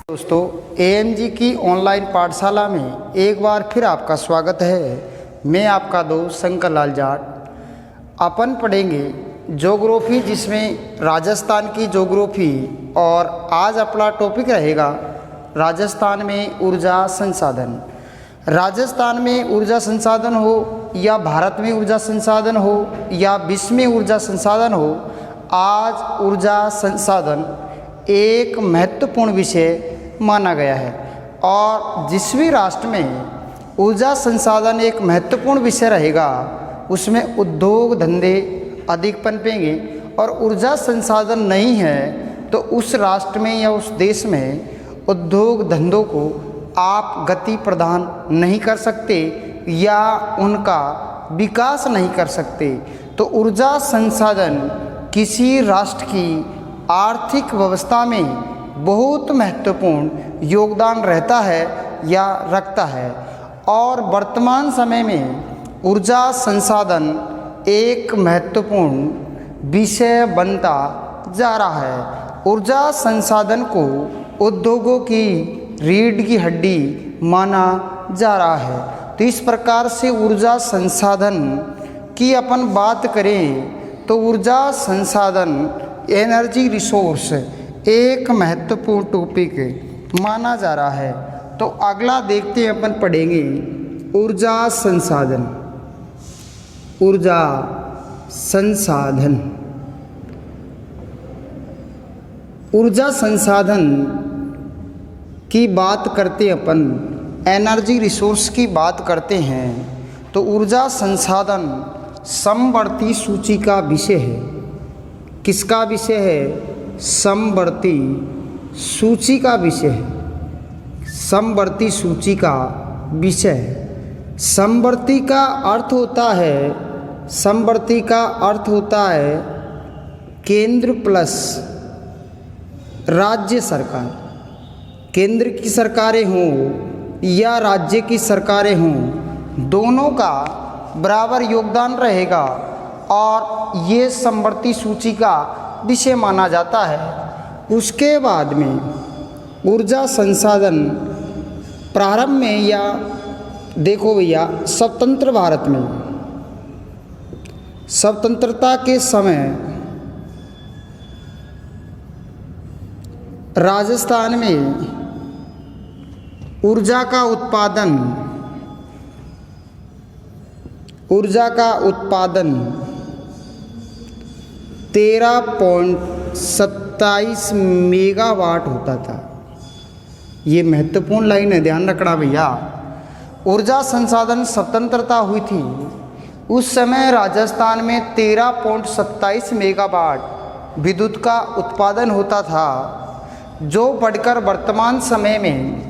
दोस्तों, एएमजी की ऑनलाइन पाठशाला में एक बार फिर आपका स्वागत है। मैं आपका दोस्त शंकर लाल जाट। अपन पढ़ेंगे ज्योग्राफी, जिसमें राजस्थान की ज्योग्राफी, और आज अपना टॉपिक रहेगा राजस्थान में ऊर्जा संसाधन। राजस्थान में ऊर्जा संसाधन हो या भारत में ऊर्जा संसाधन हो या विश्व में ऊर्जा संसाधन हो, आज ऊर्जा संसाधन एक महत्वपूर्ण विषय माना गया है। और जिस भी राष्ट्र में ऊर्जा संसाधन एक महत्वपूर्ण विषय रहेगा, उसमें उद्योग धंधे अधिक पनपेंगे। और ऊर्जा संसाधन नहीं है तो उस राष्ट्र में या उस देश में उद्योग धंधों को आप गति प्रदान नहीं कर सकते या उनका विकास नहीं कर सकते। तो ऊर्जा संसाधन किसी राष्ट्र की आर्थिक व्यवस्था में बहुत महत्वपूर्ण योगदान रहता है या रखता है। और वर्तमान समय में ऊर्जा संसाधन एक महत्वपूर्ण विषय बनता जा रहा है। ऊर्जा संसाधन को उद्योगों की रीढ़ की हड्डी माना जा रहा है। तो इस प्रकार से ऊर्जा संसाधन की अपन बात करें तो ऊर्जा संसाधन, एनर्जी रिसोर्स, एक महत्वपूर्ण टॉपिक माना जा रहा है। तो अगला देखते हैं, अपन पढ़ेंगे ऊर्जा संसाधन। ऊर्जा संसाधन, ऊर्जा संसाधन की बात करते अपन, एनर्जी रिसोर्स की बात करते हैं तो ऊर्जा संसाधन समवर्ती सूची का विषय है। किसका विषय है? समवर्ती सूची का विषय है। समवर्ती सूची का विषय है। समवर्ती का अर्थ होता है, समवर्ती का अर्थ होता है केंद्र प्लस राज्य सरकार। केंद्र की सरकारें हों या राज्य की सरकारें हों, दोनों का बराबर योगदान रहेगा और ये समवर्ती सूची का विषय माना जाता है। उसके बाद में ऊर्जा संसाधन प्रारंभ में, या देखो भैया, स्वतंत्र भारत में, स्वतंत्रता के समय राजस्थान में ऊर्जा का उत्पादन 13.27 मेगावाट होता था। ये महत्वपूर्ण लाइन है, ध्यान रखना भैया। ऊर्जा संसाधन स्वतंत्रता हुई थी उस समय राजस्थान में 13.27 मेगावाट विद्युत का उत्पादन होता था, जो बढ़कर वर्तमान समय में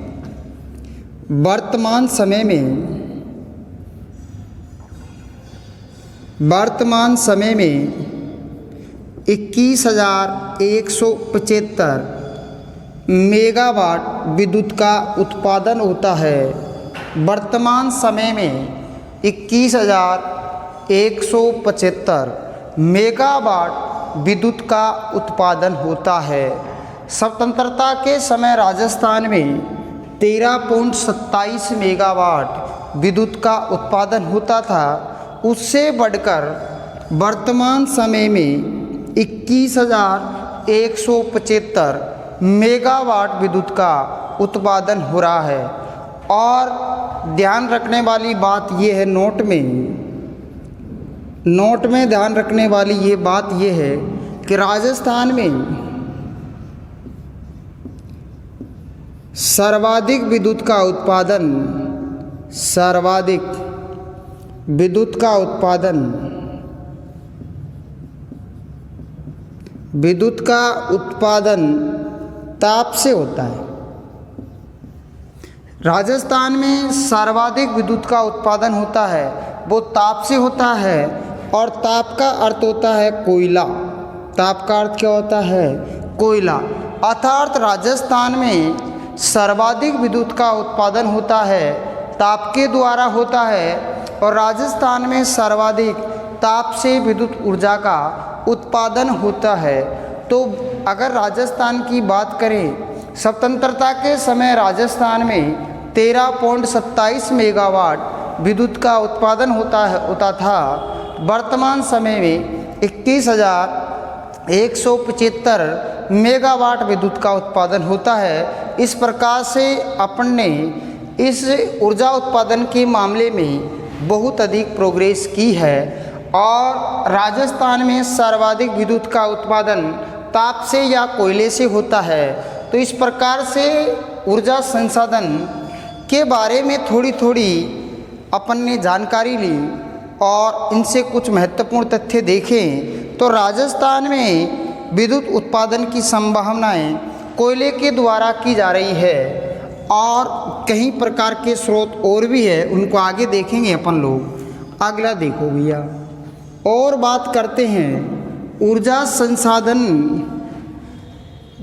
21,175 मेगावाट विद्युत का उत्पादन होता है। वर्तमान समय में 21,175 मेगावाट विद्युत का उत्पादन होता है। स्वतंत्रता के समय राजस्थान में 13.27 मेगावाट विद्युत का उत्पादन होता था। उससे बढ़कर वर्तमान समय में 21,175 मेगावाट विद्युत का उत्पादन हो रहा है। और ध्यान रखने वाली बात ये है, नोट में ध्यान रखने वाली ये बात ये है कि राजस्थान में सर्वाधिक विद्युत का उत्पादन ताप से होता है। राजस्थान में सर्वाधिक विद्युत का उत्पादन होता है वो ताप से होता है। और ताप का अर्थ होता है कोयला। ताप का अर्थ क्या होता है? कोयला। अर्थात राजस्थान में सर्वाधिक विद्युत का उत्पादन होता है ताप के द्वारा होता है। और राजस्थान में सर्वाधिक ताप से विद्युत ऊर्जा का उत्पादन होता है। तो अगर राजस्थान की बात करें, स्वतंत्रता के समय राजस्थान में 13.27 मेगावाट विद्युत का उत्पादन होता था। वर्तमान समय में 21,175 मेगावाट विद्युत का उत्पादन होता है। इस प्रकार से अपन ने इस ऊर्जा उत्पादन के मामले में बहुत अधिक प्रोग्रेस की है और राजस्थान में सर्वाधिक विद्युत का उत्पादन ताप से या कोयले से होता है। तो इस प्रकार से ऊर्जा संसाधन के बारे में थोड़ी थोड़ी अपन ने जानकारी ली और इनसे कुछ महत्वपूर्ण तथ्य देखें तो राजस्थान में विद्युत उत्पादन की संभावनाएं कोयले के द्वारा की जा रही है और कई प्रकार के स्रोत और भी है, उनको आगे देखेंगे अपन लोग। अगला देखो भैया, और बात करते हैं ऊर्जा संसाधन।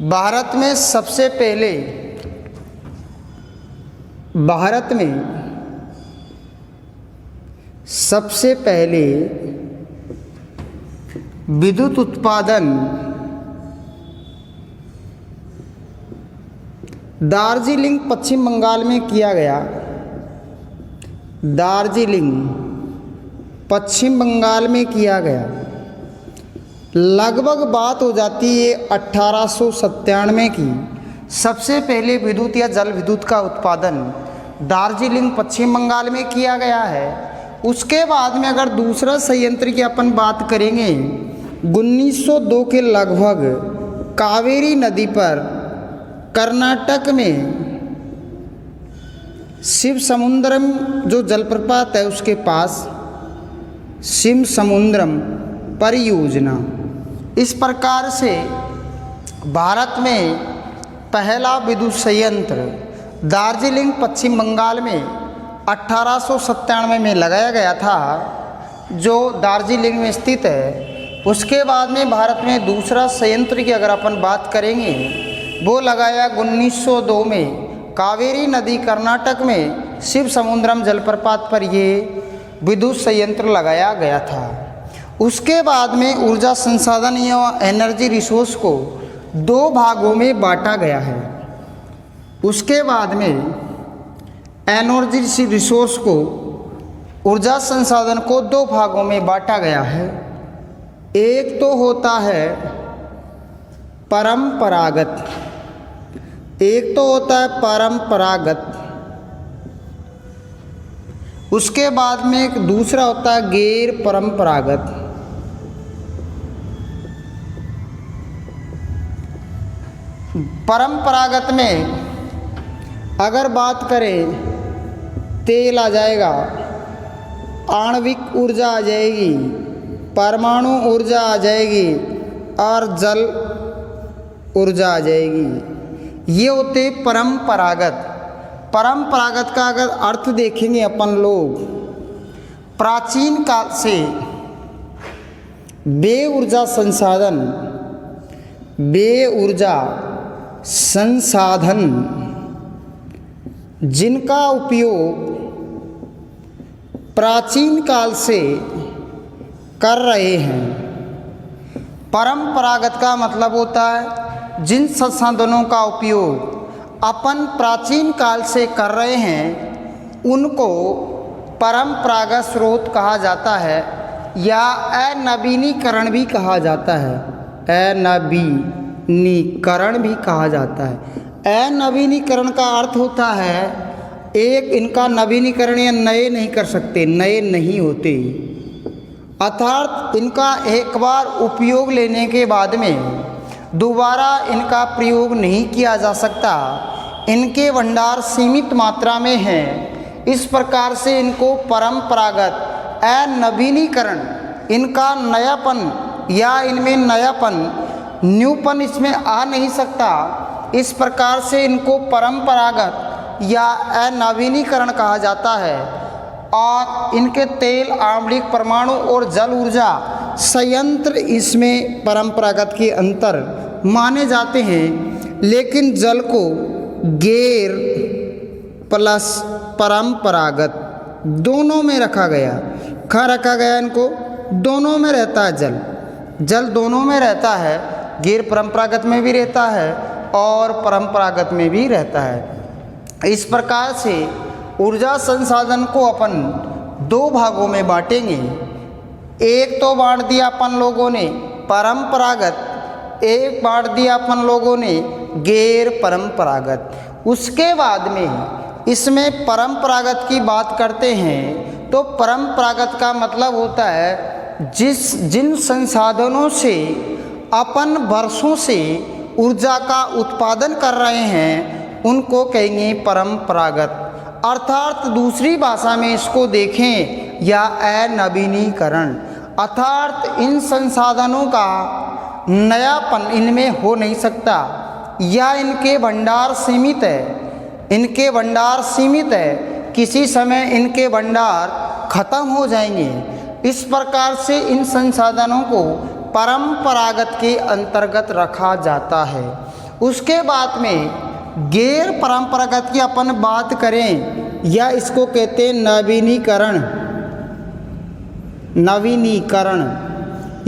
भारत में सबसे पहले विद्युत उत्पादन दार्जिलिंग पश्चिम बंगाल में किया गया। दार्जिलिंग पश्चिम बंगाल में किया गया। लगभग बात हो जाती है 1897 की। सबसे पहले विद्युत या जल विद्युत का उत्पादन दार्जिलिंग पश्चिम बंगाल में किया गया है। उसके बाद में अगर दूसरा संयंत्र की अपन बात करेंगे 1902 के लगभग कावेरी नदी पर कर्नाटक में शिवसमुद्रम जो जलप्रपात है उसके पास शिवसमुद्रम परियोजना। इस प्रकार से भारत में पहला विद्युत संयंत्र दार्जिलिंग पश्चिम बंगाल में 1897 में लगाया गया था, जो दार्जिलिंग में स्थित है। उसके बाद में भारत में दूसरा संयंत्र की अगर अपन बात करेंगे वो लगाया 1902 में कावेरी नदी कर्नाटक में शिवसमुद्रम जलप्रपात पर ये विद्युत संयंत्र लगाया गया था। उसके बाद में ऊर्जा संसाधन या एनर्जी रिसोर्स को दो भागों में बांटा गया है। उसके बाद में एनर्जी रिसोर्स को ऊर्जा संसाधन को दो भागों में बांटा गया है। एक तो होता है परंपरागत, एक तो होता है परंपरागत। उसके बाद में एक दूसरा होता है गैर परंपरागत। परंपरागत में अगर बात करें तेल आ जाएगा, आणविक ऊर्जा आ जाएगी, परमाणु ऊर्जा आ जाएगी और जल ऊर्जा आ जाएगी। ये होते परंपरागत। परंपरागत का अगर अर्थ देखेंगे अपन लोग, प्राचीन काल से वे ऊर्जा संसाधन जिनका उपयोग प्राचीन काल से कर रहे हैं। परंपरागत का मतलब होता है जिन संसाधनों का उपयोग अपन प्राचीन काल से कर रहे हैं उनको परंपरागत स्रोत कहा जाता है या अनवीनीकरण भी कहा जाता है। अनवीनीकरण भी कहा जाता है। अनवीनीकरण का अर्थ होता है एक इनका नवीनीकरण या नए नहीं कर सकते, नए नहीं होते, अर्थात इनका एक बार उपयोग लेने के बाद में दोबारा इनका प्रयोग नहीं किया जा सकता। इनके भंडार सीमित मात्रा में हैं। इस प्रकार से इनको परंपरागत अनवीनीकरण, इनका नयापन या इनमें नयापन न्यूपन इसमें आ नहीं सकता। इस प्रकार से इनको परंपरागत या अनवीनीकरण कहा जाता है। और इनके तेल, आणविक, परमाणु और जल ऊर्जा संयंत्र इसमें परंपरागत के अंतर माने जाते हैं। लेकिन जल को गैर प्लस परंपरागत दोनों में रखा गया। कहाँ रखा गया इनको? दोनों में रहता है जल। जल दोनों में रहता है, गैर परंपरागत में भी रहता है और परंपरागत में भी रहता है। इस प्रकार से ऊर्जा संसाधन को अपन दो भागों में बांटेंगे। एक तो बांट दिया अपन लोगों ने परंपरागत, एक बांट दिया अपन लोगों ने गैर परंपरागत। उसके बाद में इसमें परंपरागत की बात करते हैं तो परंपरागत का मतलब होता है जिन संसाधनों से अपन वर्षों से ऊर्जा का उत्पादन कर रहे हैं उनको कहेंगे परंपरागत। अर्थात दूसरी भाषा में इसको देखें या अनवीनीकरण, अर्थात इन संसाधनों का नयापन इनमें हो नहीं सकता या इनके भंडार सीमित है, इनके भंडार सीमित है, किसी समय इनके भंडार खत्म हो जाएंगे। इस प्रकार से इन संसाधनों को परंपरागत के अंतर्गत रखा जाता है। उसके बाद में गैर परंपरागत की अपन बात करें या इसको कहते हैं नवीनीकरण। नवीनीकरण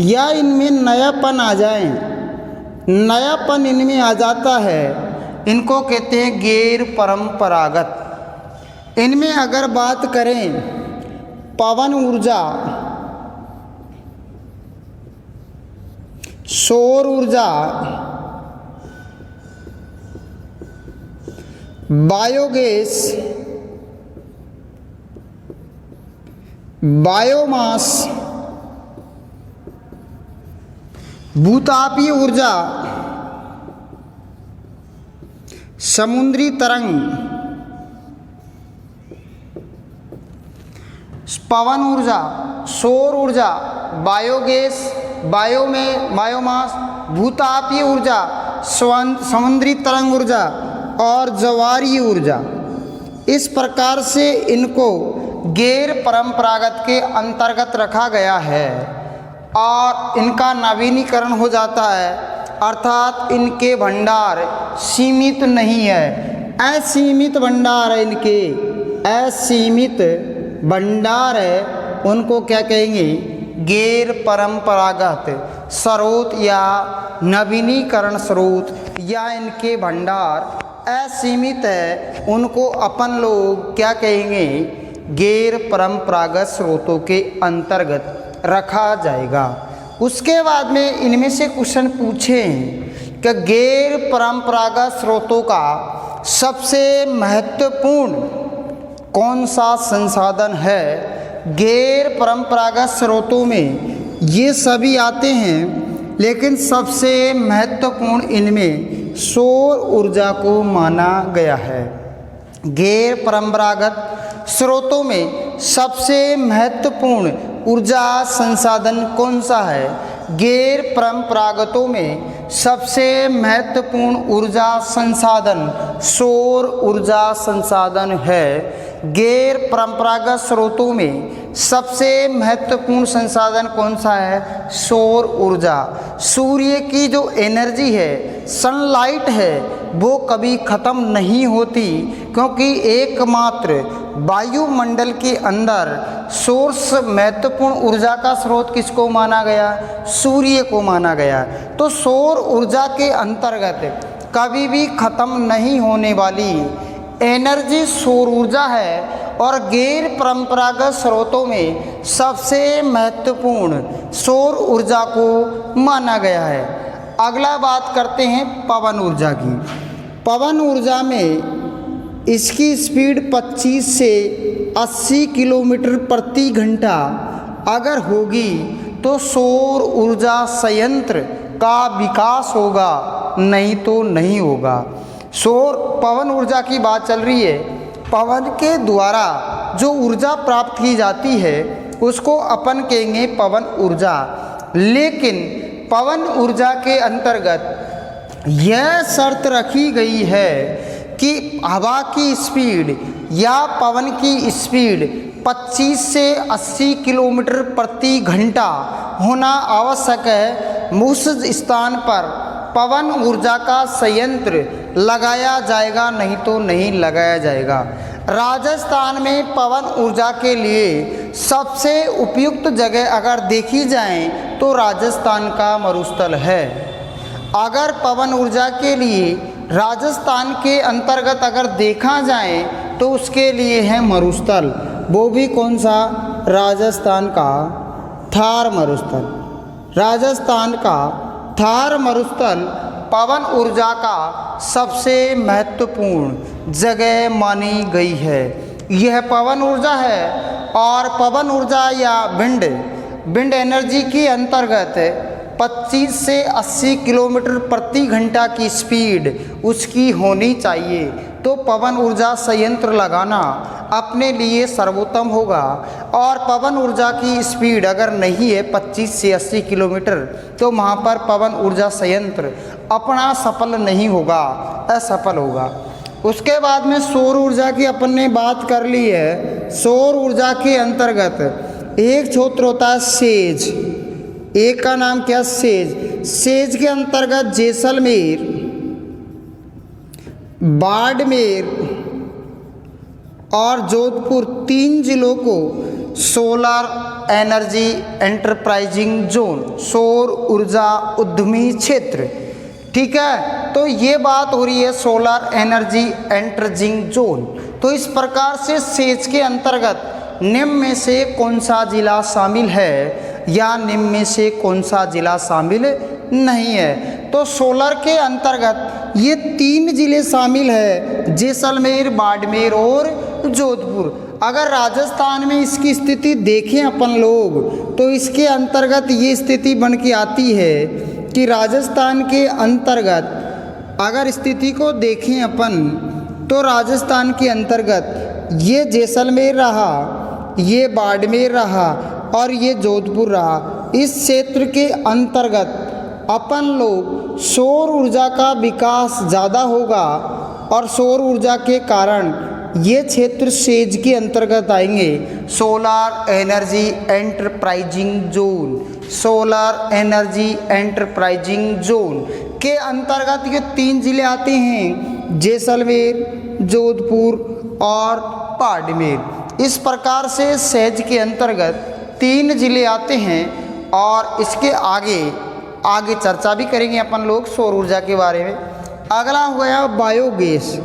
या इनमें नयापन आ जाए, नयापन इनमें आ जाता है, इनको कहते हैं गैर परंपरागत। इनमें अगर बात करें पवन ऊर्जा, सौर ऊर्जा, बायोगैस, बायोमास, भूतापीय ऊर्जा, समुद्री तरंग, पवन ऊर्जा, सौर ऊर्जा, बायोगैस, बायोमास, भूतापीय ऊर्जा, समुद्री तरंग ऊर्जा और ज्वारीय ऊर्जा। इस प्रकार से इनको गैर परंपरागत के अंतर्गत रखा गया है और इनका नवीनीकरण हो जाता है, अर्थात इनके भंडार सीमित नहीं है, असीमित भंडार है इनके, असीमित भंडार है। उनको क्या कहेंगे? गैर परंपरागत स्रोत या नवीनीकरण स्रोत, या इनके भंडार असीमित है, उनको अपन लोग क्या कहेंगे? गैर परंपरागत स्रोतों के अंतर्गत रखा जाएगा। उसके बाद में इनमें से क्वेश्चन पूछें कि गैर परंपरागत स्रोतों का सबसे महत्वपूर्ण कौन सा संसाधन है? गैर परंपरागत स्रोतों में ये सभी आते हैं, लेकिन सबसे महत्वपूर्ण इनमें सौर ऊर्जा को माना गया है। गैर परंपरागत स्रोतों में सबसे महत्वपूर्ण ऊर्जा संसाधन कौन सा है? गैर परंपरागतों में सबसे महत्वपूर्ण ऊर्जा संसाधन सौर ऊर्जा संसाधन है। गैर परंपरागत स्रोतों में सबसे महत्वपूर्ण संसाधन कौन सा है? सौर ऊर्जा। सूर्य की जो एनर्जी है, सनलाइट है, वो कभी ख़त्म नहीं होती, क्योंकि एकमात्र वायुमंडल के अंदर सोर्स महत्वपूर्ण ऊर्जा का स्रोत किसको माना गया? सूर्य को माना गया। तो सौर ऊर्जा के अंतर्गत कभी भी ख़त्म नहीं होने वाली एनर्जी सौर ऊर्जा है और गैर परंपरागत स्रोतों में सबसे महत्वपूर्ण सौर ऊर्जा को माना गया है। अगला बात करते हैं पवन ऊर्जा की। पवन ऊर्जा में इसकी स्पीड 25 से 80 किलोमीटर प्रति घंटा अगर होगी तो सौर ऊर्जा संयंत्र का विकास होगा, नहीं तो नहीं होगा। पवन ऊर्जा की बात चल रही है। पवन के द्वारा जो ऊर्जा प्राप्त की जाती है उसको अपन कहेंगे पवन ऊर्जा। लेकिन पवन ऊर्जा के अंतर्गत यह शर्त रखी गई है कि हवा की स्पीड या पवन की स्पीड 25 से 80 किलोमीटर प्रति घंटा होना आवश्यक है। उस स्थान पर पवन ऊर्जा का संयंत्र लगाया जाएगा, नहीं तो नहीं लगाया जाएगा। राजस्थान में पवन ऊर्जा के लिए सबसे उपयुक्त जगह अगर देखी जाए तो राजस्थान का मरुस्थल है। अगर पवन ऊर्जा के लिए राजस्थान के अंतर्गत अगर देखा जाए तो उसके लिए है मरुस्थल, वो भी कौन सा? राजस्थान का थार मरुस्थल। राजस्थान का थार मरुस्थल पवन ऊर्जा का सबसे महत्वपूर्ण जगह मानी गई है। यह पवन ऊर्जा है और पवन ऊर्जा या विंड एनर्जी के अंतर्गत 25 से 80 किलोमीटर प्रति घंटा की स्पीड उसकी होनी चाहिए। तो पवन ऊर्जा संयंत्र लगाना अपने लिए सर्वोत्तम होगा। और पवन ऊर्जा की स्पीड अगर नहीं है 25 से 80 किलोमीटर तो वहाँ पर पवन ऊर्जा संयंत्र अपना सफल नहीं होगा, असफल होगा। उसके बाद में सौर ऊर्जा की अपन ने बात कर ली है। सौर ऊर्जा के अंतर्गत एक क्षेत्र होता है सेज, एक का नाम क्या? सेज। सेज के अंतर्गत जैसलमेर, बाड़मेर और जोधपुर 3 जिलों को सोलर एनर्जी एंटरप्राइजिंग जोन, सौर ऊर्जा उद्यमी क्षेत्र, ठीक है। तो ये बात हो रही है सोलर एनर्जी एंटरप्राइजिंग जोन। तो इस प्रकार से सेज के अंतर्गत निम्न में से कौन सा जिला शामिल है या निम्न में से कौन सा जिला शामिल नहीं है? तो सोलर के अंतर्गत ये 3 जिले शामिल है, जैसलमेर, बाड़मेर और जोधपुर। अगर राजस्थान में इसकी स्थिति देखें अपन लोग तो इसके अंतर्गत ये स्थिति बन के आती है कि राजस्थान के अंतर्गत अगर स्थिति को देखें अपन तो राजस्थान के अंतर्गत ये जैसलमेर रहा, ये बाड़मेर रहा और ये जोधपुर रहा। इस क्षेत्र के अंतर्गत अपन लोग सौर ऊर्जा का विकास ज़्यादा होगा और सौर ऊर्जा के कारण ये क्षेत्र सेज के अंतर्गत आएंगे, solar energy enterprising zone. Solar energy enterprising zone के अंतर्गत ये 3 जिले आते हैं, जैसलमेर, जोधपुर और बाड़मेर। इस प्रकार से सेज के अंतर्गत 3 जिले आते हैं और इसके आगे चर्चा भी करेंगे अपन लोग सौर ऊर्जा के बारे में। अगला हो गया बायोगैस।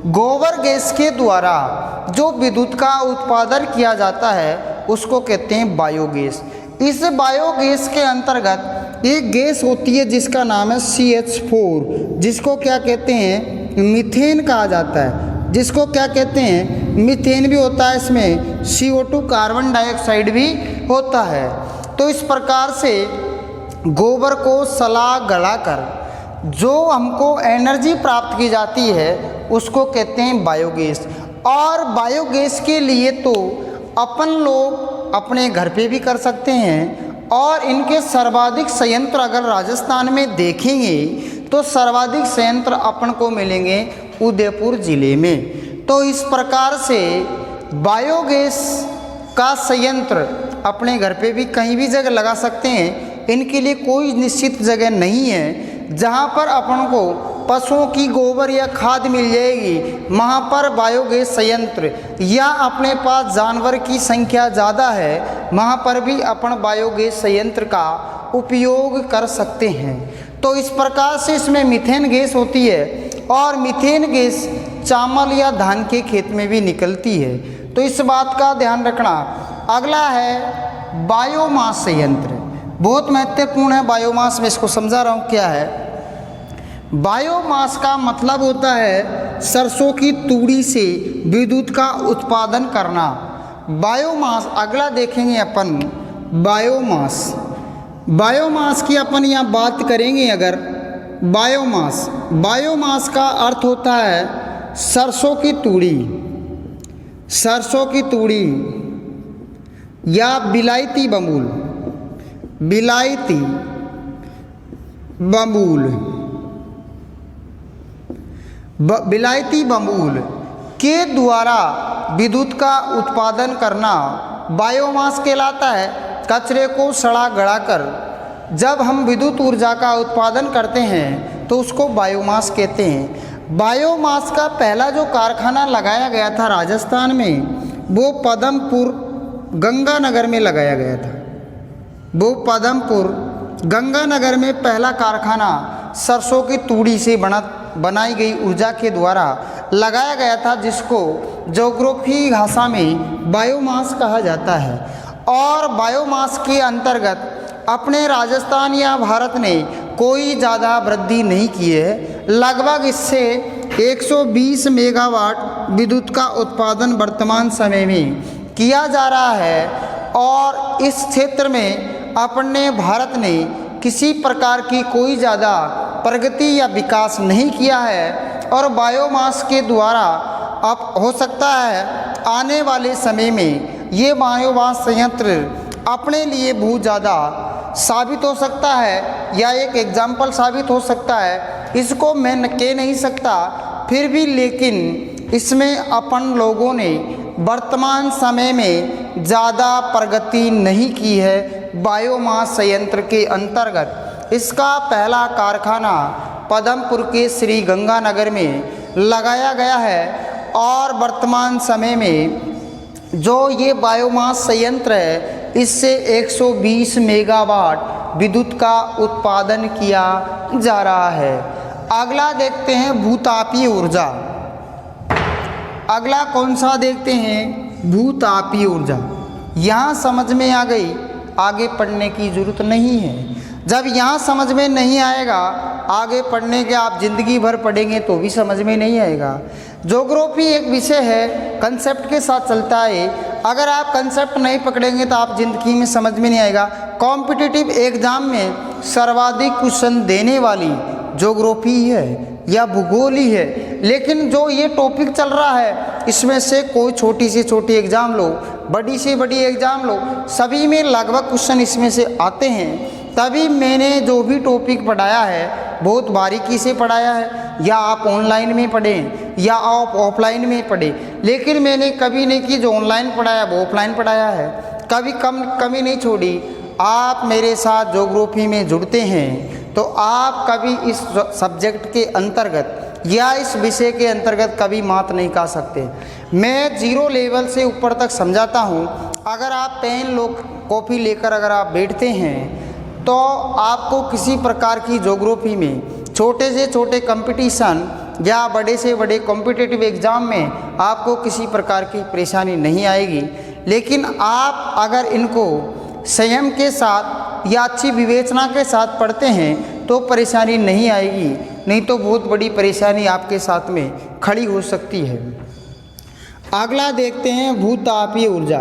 गोबर गैस के द्वारा जो विद्युत का उत्पादन किया जाता है उसको कहते हैं बायोगैस। इस बायोगैस के अंतर्गत एक गैस होती है जिसका नाम है CH4, जिसको क्या कहते हैं? मीथेन कहा जाता है। जिसको क्या कहते हैं? मीथेन भी होता है, इसमें CO2 कार्बन डाइऑक्साइड भी होता है। तो इस प्रकार से गोबर को सला गलाकर जो हमको एनर्जी प्राप्त की जाती है उसको कहते हैं बायोगैस। और बायोगैस के लिए तो अपन लोग अपने घर पे भी कर सकते हैं और इनके सर्वाधिक संयंत्र अगर राजस्थान में देखेंगे तो सर्वाधिक संयंत्र अपन को मिलेंगे उदयपुर ज़िले में। तो इस प्रकार से बायोगैस का संयंत्र अपने घर पे भी कहीं भी जगह लगा सकते हैं। इनके लिए कोई निश्चित जगह नहीं है। जहाँ पर अपन को पशुओं की गोबर या खाद मिल जाएगी वहाँ पर बायोगैस संयंत्र, या अपने पास जानवर की संख्या ज़्यादा है वहाँ पर भी अपन बायोगैस संयंत्र का उपयोग कर सकते हैं। तो इस प्रकार से इसमें मीथेन गैस होती है और मीथेन गैस चावल या धान के खेत में भी निकलती है। तो इस बात का ध्यान रखना। अगला है बायोमास संयंत्र, बहुत महत्वपूर्ण है बायोमास। में इसको समझा रहा हूँ क्या है। बायोमास का मतलब होता है सरसों की तूड़ी से विद्युत का उत्पादन करना। बायोमास अगला देखेंगे अपन बायोमास की अपन यहाँ बात करेंगे। अगर बायोमास का अर्थ होता है सरसों की तूड़ी या बिलायती बबूल के द्वारा विद्युत का उत्पादन करना बायोमास कहलाता है। कचरे को सड़ा गड़ाकर जब हम विद्युत ऊर्जा का उत्पादन करते हैं तो उसको बायोमास कहते हैं। बायोमास का पहला जो कारखाना लगाया गया था राजस्थान में, वो पदमपुर गंगानगर में लगाया गया था। वो पदमपुर गंगानगर में पहला कारखाना सरसों की तूड़ी से बनाई गई ऊर्जा के द्वारा लगाया गया था, जिसको ज्योग्राफी भाषा में बायोमास कहा जाता है। और बायोमास के अंतर्गत अपने राजस्थान या भारत ने कोई ज़्यादा वृद्धि नहीं की है। लगभग इससे 120 मेगावाट विद्युत का उत्पादन वर्तमान समय में किया जा रहा है। और इस क्षेत्र में अपने भारत ने किसी प्रकार की कोई ज़्यादा प्रगति या विकास नहीं किया है। और बायोमास के द्वारा अब हो सकता है आने वाले समय में ये बायोमास संयंत्र अपने लिए बहुत ज़्यादा साबित हो सकता है, या एक एग्जाम्पल साबित हो सकता है। इसको मैं कह नहीं सकता, फिर भी लेकिन इसमें अपन लोगों ने वर्तमान समय में ज़्यादा प्रगति नहीं की है बायोमास संयंत्र के अंतर्गत। इसका पहला कारखाना पदमपुर के श्री गंगानगर में लगाया गया है। और वर्तमान समय में जो ये बायोमास संयंत्र है, इससे 120 मेगावाट विद्युत का उत्पादन किया जा रहा है। अगला देखते हैं भूतापीय ऊर्जा। अगला कौन सा देखते हैं? भूतापीय ऊर्जा। यहाँ समझ में आ गई, आगे पढ़ने की ज़रूरत नहीं है। जब यहाँ समझ में नहीं आएगा, आगे पढ़ने के आप ज़िंदगी भर पढ़ेंगे तो भी समझ में नहीं आएगा। ज्योग्राफी एक विषय है, कंसेप्ट के साथ चलता है। अगर आप कंसेप्ट नहीं पकड़ेंगे तो आप ज़िंदगी में समझ में नहीं आएगा। कॉम्पिटिटिव एग्ज़ाम में सर्वाधिक क्वेश्चन देने वाली ज्योग्राफी है या भूगोल ही है। लेकिन जो ये टॉपिक चल रहा है, इसमें से कोई छोटी से छोटी एग्ज़ाम लो, बड़ी से बड़ी एग्ज़ाम लो, सभी में लगभग क्वेश्चन इसमें से आते हैं। तभी मैंने जो भी टॉपिक पढ़ाया है बहुत बारीकी से पढ़ाया है, या आप ऑनलाइन में पढ़ें या आप ऑफलाइन में पढ़ें। लेकिन मैंने कभी नहीं की जो ऑनलाइन पढ़ाया वो ऑफलाइन पढ़ाया है, कभी कमी नहीं छोड़ी। आप मेरे साथ ज्योग्राफी में जुड़ते हैं तो आप कभी इस सब्जेक्ट के अंतर्गत या इस विषय के अंतर्गत कभी मात नहीं खा सकते। मैं 0 लेवल से ऊपर तक समझाता हूँ। अगर आप पेन कॉपी लेकर अगर आप बैठते हैं तो आपको किसी प्रकार की ज्योग्राफी में छोटे से छोटे कंपटीशन या बड़े से बड़े कॉम्पिटिटिव एग्ज़ाम में आपको किसी प्रकार की परेशानी नहीं आएगी। लेकिन आप अगर इनको संयम के साथ या अच्छी विवेचना के साथ पढ़ते हैं तो परेशानी नहीं आएगी, नहीं तो बहुत बड़ी परेशानी आपके साथ में खड़ी हो सकती है। अगला देखते हैं भूतापीय ऊर्जा।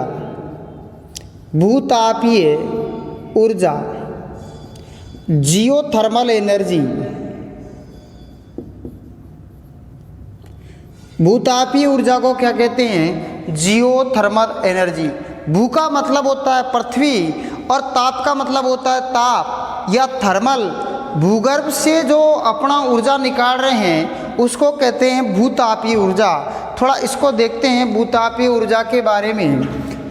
भूतापीय ऊर्जा, जियोथर्मल एनर्जी। भूतापीय ऊर्जा को क्या कहते हैं? Geothermal energy. भू का मतलब होता है पृथ्वी और ताप का मतलब होता है ताप या थर्मल। भूगर्भ से जो अपना ऊर्जा निकाल रहे हैं उसको कहते हैं भूतापीय ऊर्जा। थोड़ा इसको देखते हैं भूतापीय ऊर्जा के बारे में,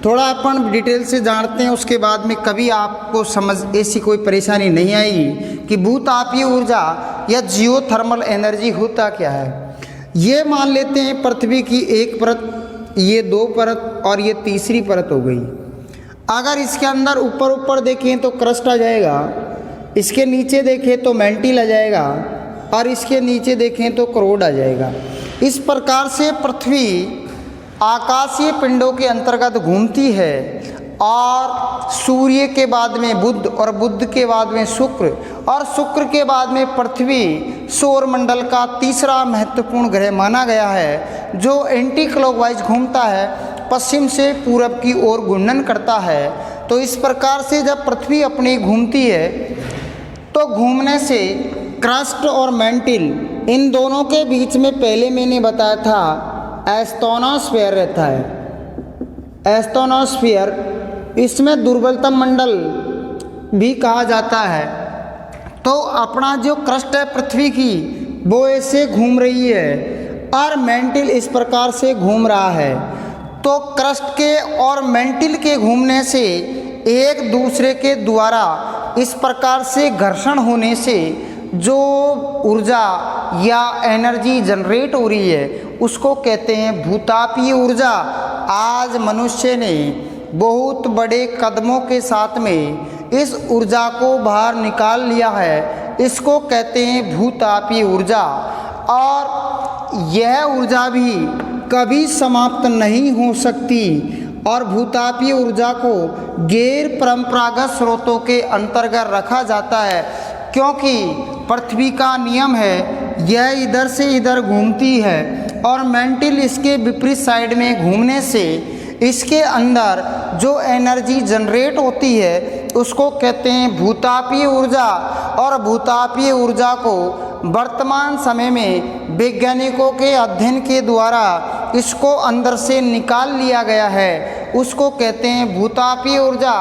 थोड़ा अपन डिटेल से जानते हैं। उसके बाद में कभी आपको समझ ऐसी कोई परेशानी नहीं आएगी कि भूतापीय ऊर्जा या जियोथर्मल एनर्जी होता क्या है। ये मान लेते हैं पृथ्वी की एक परत, ये 2 परत और ये तीसरी परत हो गई। अगर इसके अंदर ऊपर देखें तो क्रस्ट आ जाएगा, इसके नीचे देखें तो मैंटिल आ जाएगा और इसके नीचे देखें तो क्रोड आ जाएगा। इस प्रकार से पृथ्वी आकाशीय पिंडों के अंतर्गत घूमती है और सूर्य के बाद में बुध और बुध के बाद में शुक्र और शुक्र के बाद में पृथ्वी सौरमंडल का तीसरा महत्वपूर्ण ग्रह माना गया है, जो एंटी क्लॉकवाइज घूमता है, पश्चिम से पूरब की ओर घूर्णन करता है। तो इस प्रकार से जब पृथ्वी अपनी घूमती है तो घूमने से क्रस्ट और मैंटिल इन दोनों के बीच में पहले मैंने बताया था एस्ट्रोनॉस्फेयर रहता है। एस्ट्रोनॉस्फेयर, इसमें दुर्बलतम मंडल भी कहा जाता है। तो अपना जो क्रस्ट है पृथ्वी की वो ऐसे घूम रही है और मैंटिल इस प्रकार से घूम रहा है। तो क्रस्ट के और मैंटिल के घूमने से एक दूसरे के द्वारा इस प्रकार से घर्षण होने से जो ऊर्जा या एनर्जी जनरेट हो रही है उसको कहते हैं भूतापीय ऊर्जा। आज मनुष्य ने बहुत बड़े कदमों के साथ में इस ऊर्जा को बाहर निकाल लिया है, इसको कहते हैं भूतापीय ऊर्जा। और यह ऊर्जा भी कभी समाप्त नहीं हो सकती और भूतापीय ऊर्जा को गैर परंपरागत स्रोतों के अंतर्गत रखा जाता है, क्योंकि पृथ्वी का नियम है यह इधर से इधर घूमती है और मेंटल इसके विपरीत साइड में घूमने से इसके अंदर जो एनर्जी जनरेट होती है उसको कहते हैं भूतापीय ऊर्जा। और भूतापीय ऊर्जा को वर्तमान समय में वैज्ञानिकों के अध्ययन के द्वारा इसको अंदर से निकाल लिया गया है, उसको कहते हैं भूतापीय ऊर्जा।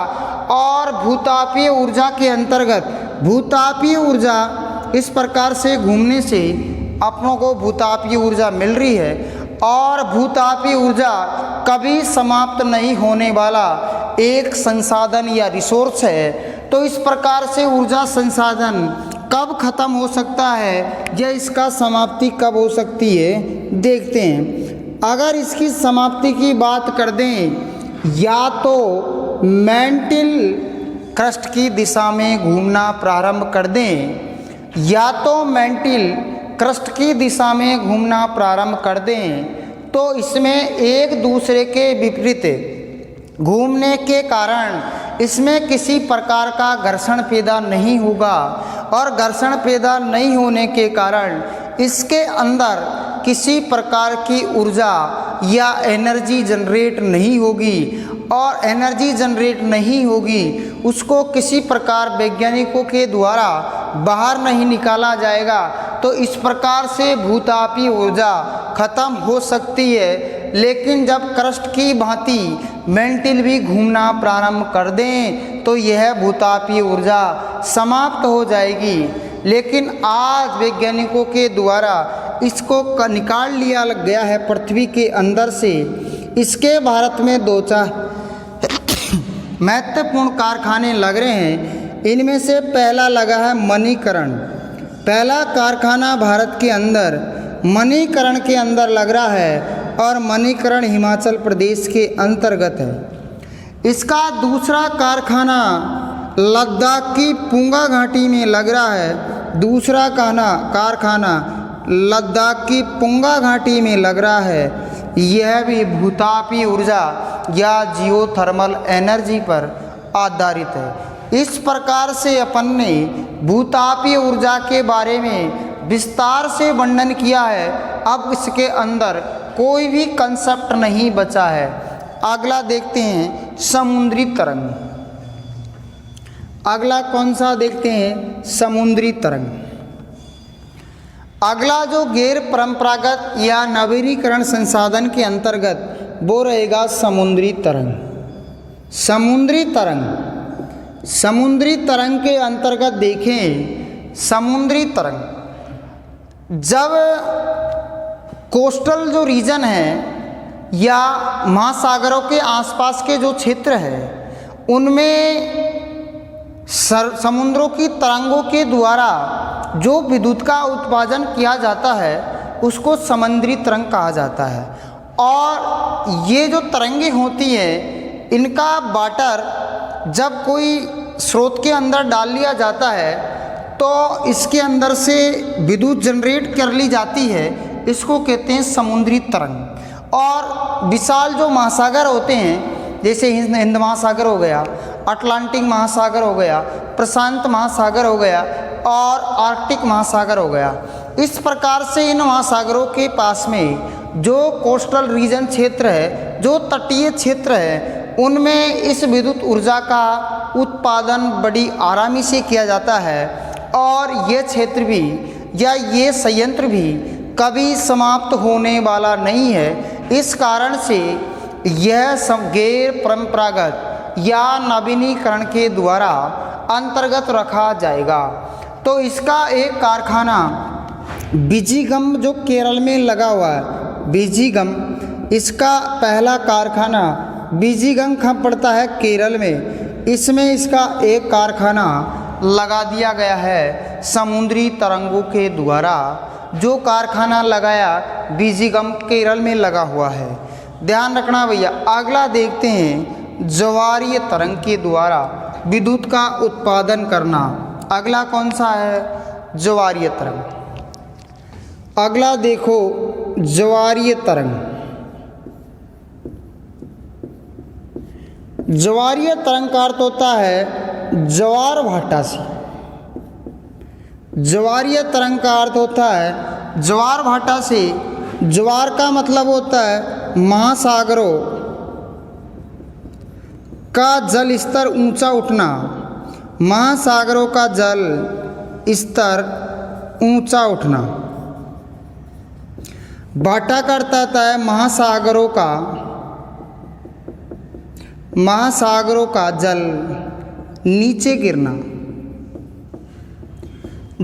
और भूतापीय ऊर्जा के अंतर्गत भूतापीय ऊर्जा इस प्रकार से घूमने से अपनों को भूतापीय ऊर्जा मिल रही है और भूतापीय ऊर्जा कभी समाप्त नहीं होने वाला एक संसाधन या रिसोर्स है। तो इस प्रकार से ऊर्जा संसाधन कब खत्म हो सकता है या इसका समाप्ति कब हो सकती है देखते हैं। अगर इसकी समाप्ति की बात कर दें, या तो मेंटल क्रस्ट की दिशा में घूमना प्रारंभ कर दें, या तो मेंटल क्रस्ट की दिशा में घूमना प्रारंभ कर दें, तो इसमें एक दूसरे के विपरीत घूमने के कारण इसमें किसी प्रकार का घर्षण पैदा नहीं होगा और घर्षण पैदा नहीं होने के कारण इसके अंदर किसी प्रकार की ऊर्जा या एनर्जी जनरेट नहीं होगी और एनर्जी जनरेट नहीं होगी उसको किसी प्रकार वैज्ञानिकों के द्वारा बाहर नहीं निकाला जाएगा। तो इस प्रकार से भूतापीय ऊर्जा खत्म हो सकती है। लेकिन जब क्रस्ट की भांति मेंटल भी घूमना प्रारंभ कर दें तो यह भूतापीय ऊर्जा समाप्त हो जाएगी। लेकिन आज वैज्ञानिकों के द्वारा इसको निकाल लिया गया है पृथ्वी के अंदर से। इसके भारत में 2-4 महत्वपूर्ण कारखाने लग रहे हैं। इनमें से पहला लगा है मणिकरण। पहला कारखाना भारत के अंदर मणिकरण के अंदर लग रहा है और मणिकरण हिमाचल प्रदेश के अंतर्गत है। इसका दूसरा कारखाना लद्दाख की पुंगा घाटी में लग रहा है। दूसरा कारखाना लद्दाख की पुंगा घाटी में लग रहा है। यह भी भूतापीय ऊर्जा या जियोथर्मल एनर्जी पर आधारित है। इस प्रकार से अपन ने भूतापीय ऊर्जा के बारे में विस्तार से वर्णन किया है। अब इसके अंदर कोई भी कंसेप्ट नहीं बचा है। अगला देखते हैं समुद्री तरंग। अगला कौन सा देखते हैं? समुद्री तरंग। अगला जो गैर परंपरागत या नवीनीकरण संसाधन के अंतर्गत वो रहेगा समुद्री तरंग। समुद्री तरंग, समुद्री तरंग के अंतर्गत देखें, समुद्री तरंग जब कोस्टल जो रीजन है या महासागरों के आसपास के जो क्षेत्र है उनमें समुद्रों की तरंगों के द्वारा जो विद्युत का उत्पादन किया जाता है उसको समुद्री तरंग कहा जाता है। और ये जो तरंगें होती हैं इनका वाटर जब कोई स्रोत के अंदर डाल लिया जाता है तो इसके अंदर से विद्युत जनरेट कर ली जाती है, इसको कहते हैं समुद्री तरंग। और विशाल जो महासागर होते हैं जैसे हिंद महासागर हो गया, अटलांटिक महासागर हो गया, प्रशांत महासागर हो गया और आर्कटिक महासागर हो गया, इस प्रकार से इन महासागरों के पास में जो कोस्टल रीजन क्षेत्र है, जो तटीय क्षेत्र है, उनमें इस विद्युत ऊर्जा का उत्पादन बड़ी आरामी से किया जाता है और ये क्षेत्र भी या ये संयंत्र भी कभी समाप्त होने वाला नहीं है। इस कारण से यह गैर परंपरागत या नवीनीकरण के द्वारा अंतर्गत रखा जाएगा। तो इसका एक कारखाना बीजिगम जो केरल में लगा हुआ है, बीजिगम, इसका पहला कारखाना बीजिगम कहाँ पड़ता है? केरल में। इसमें इसका एक कारखाना लगा दिया गया है समुद्री तरंगों के द्वारा जो कारखाना लगाया बीजिगम केरल में लगा हुआ है। ध्यान रखना भैया। अगला देखते हैं ज्वारीय तरंग के द्वारा विद्युत का उत्पादन करना। अगला कौन सा है? ज्वारीय तरंग। अगला देखो ज्वारीय तरंग। ज्वारीय तरंग का अर्थ होता है ज्वार भाटा से। ज्वारीय तरंग का अर्थ होता है ज्वार भाटा से। ज्वार का मतलब होता है महासागरों का जल स्तर ऊंचा उठना। महासागरों का जल स्तर ऊंचा उठना। भाटा का अर्थ आता है महासागरों का जल नीचे गिरना।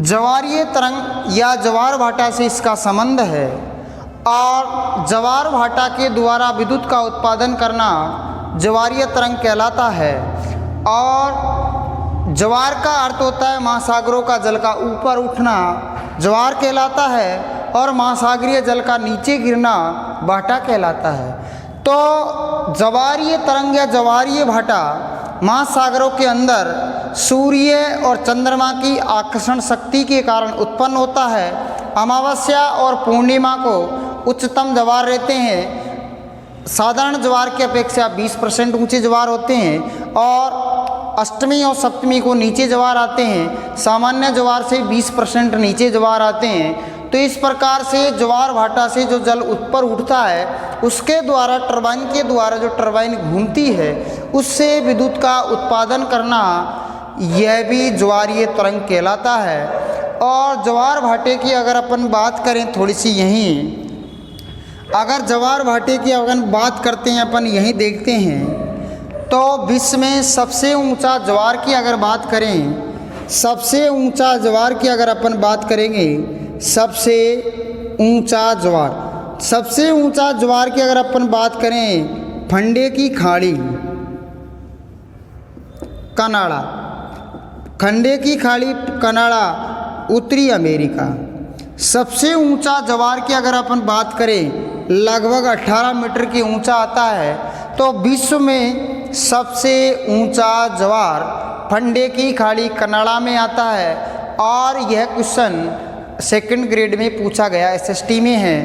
ज्वारीय तरंग या ज्वार भाटा से इसका संबंध है और ज्वार भाटा के द्वारा विद्युत का उत्पादन करना ज्वारीय तरंग कहलाता है। और ज्वार का अर्थ होता है महासागरों का जल का ऊपर उठना, ज्वार कहलाता है, और महासागरीय जल का नीचे गिरना भाटा कहलाता है। तो ज्वारीय तरंग या ज्वारीय भाटा महासागरों के अंदर सूर्य और चंद्रमा की आकर्षण शक्ति के कारण उत्पन्न होता है। अमावस्या और पूर्णिमा को उच्चतम ज्वार रहते हैं। साधारण ज्वार की अपेक्षा 20% ऊंचे ज्वार होते हैं और अष्टमी और सप्तमी को नीचे ज्वार आते हैं। सामान्य ज्वार से 20% नीचे ज्वार आते हैं। तो इस प्रकार से ज्वार भाटा से जो जल ऊपर उठता है उसके द्वारा टरबाइन के द्वारा जो टरबाइन घूमती है उससे विद्युत का उत्पादन करना यह भी ज्वारीय तरंग कहलाता है। और ज्वार भाटे की अगर अपन बात करें थोड़ी सी यहीं, अगर ज्वार भाटे की अगर बात करते हैं अपन यहीं देखते हैं तो विश्व में सबसे ऊंचा ज्वार की अगर बात करें, सबसे ऊंचा ज्वार की अगर अपन बात करेंगे, सबसे ऊंचा ज्वार की अगर अपन बात करें फंडे की खाड़ी कनाडा, खंडे की खाड़ी कनाडा उत्तरी अमेरिका। सबसे ऊंचा ज्वार की अगर अपन बात करें लगभग 18 मीटर की ऊंचा आता है। तो विश्व में सबसे ऊंचा ज्वार फंडे की खाड़ी कनाडा में आता है। और यह क्वेश्चन सेकंड ग्रेड में पूछा गया, एसएसटी में है।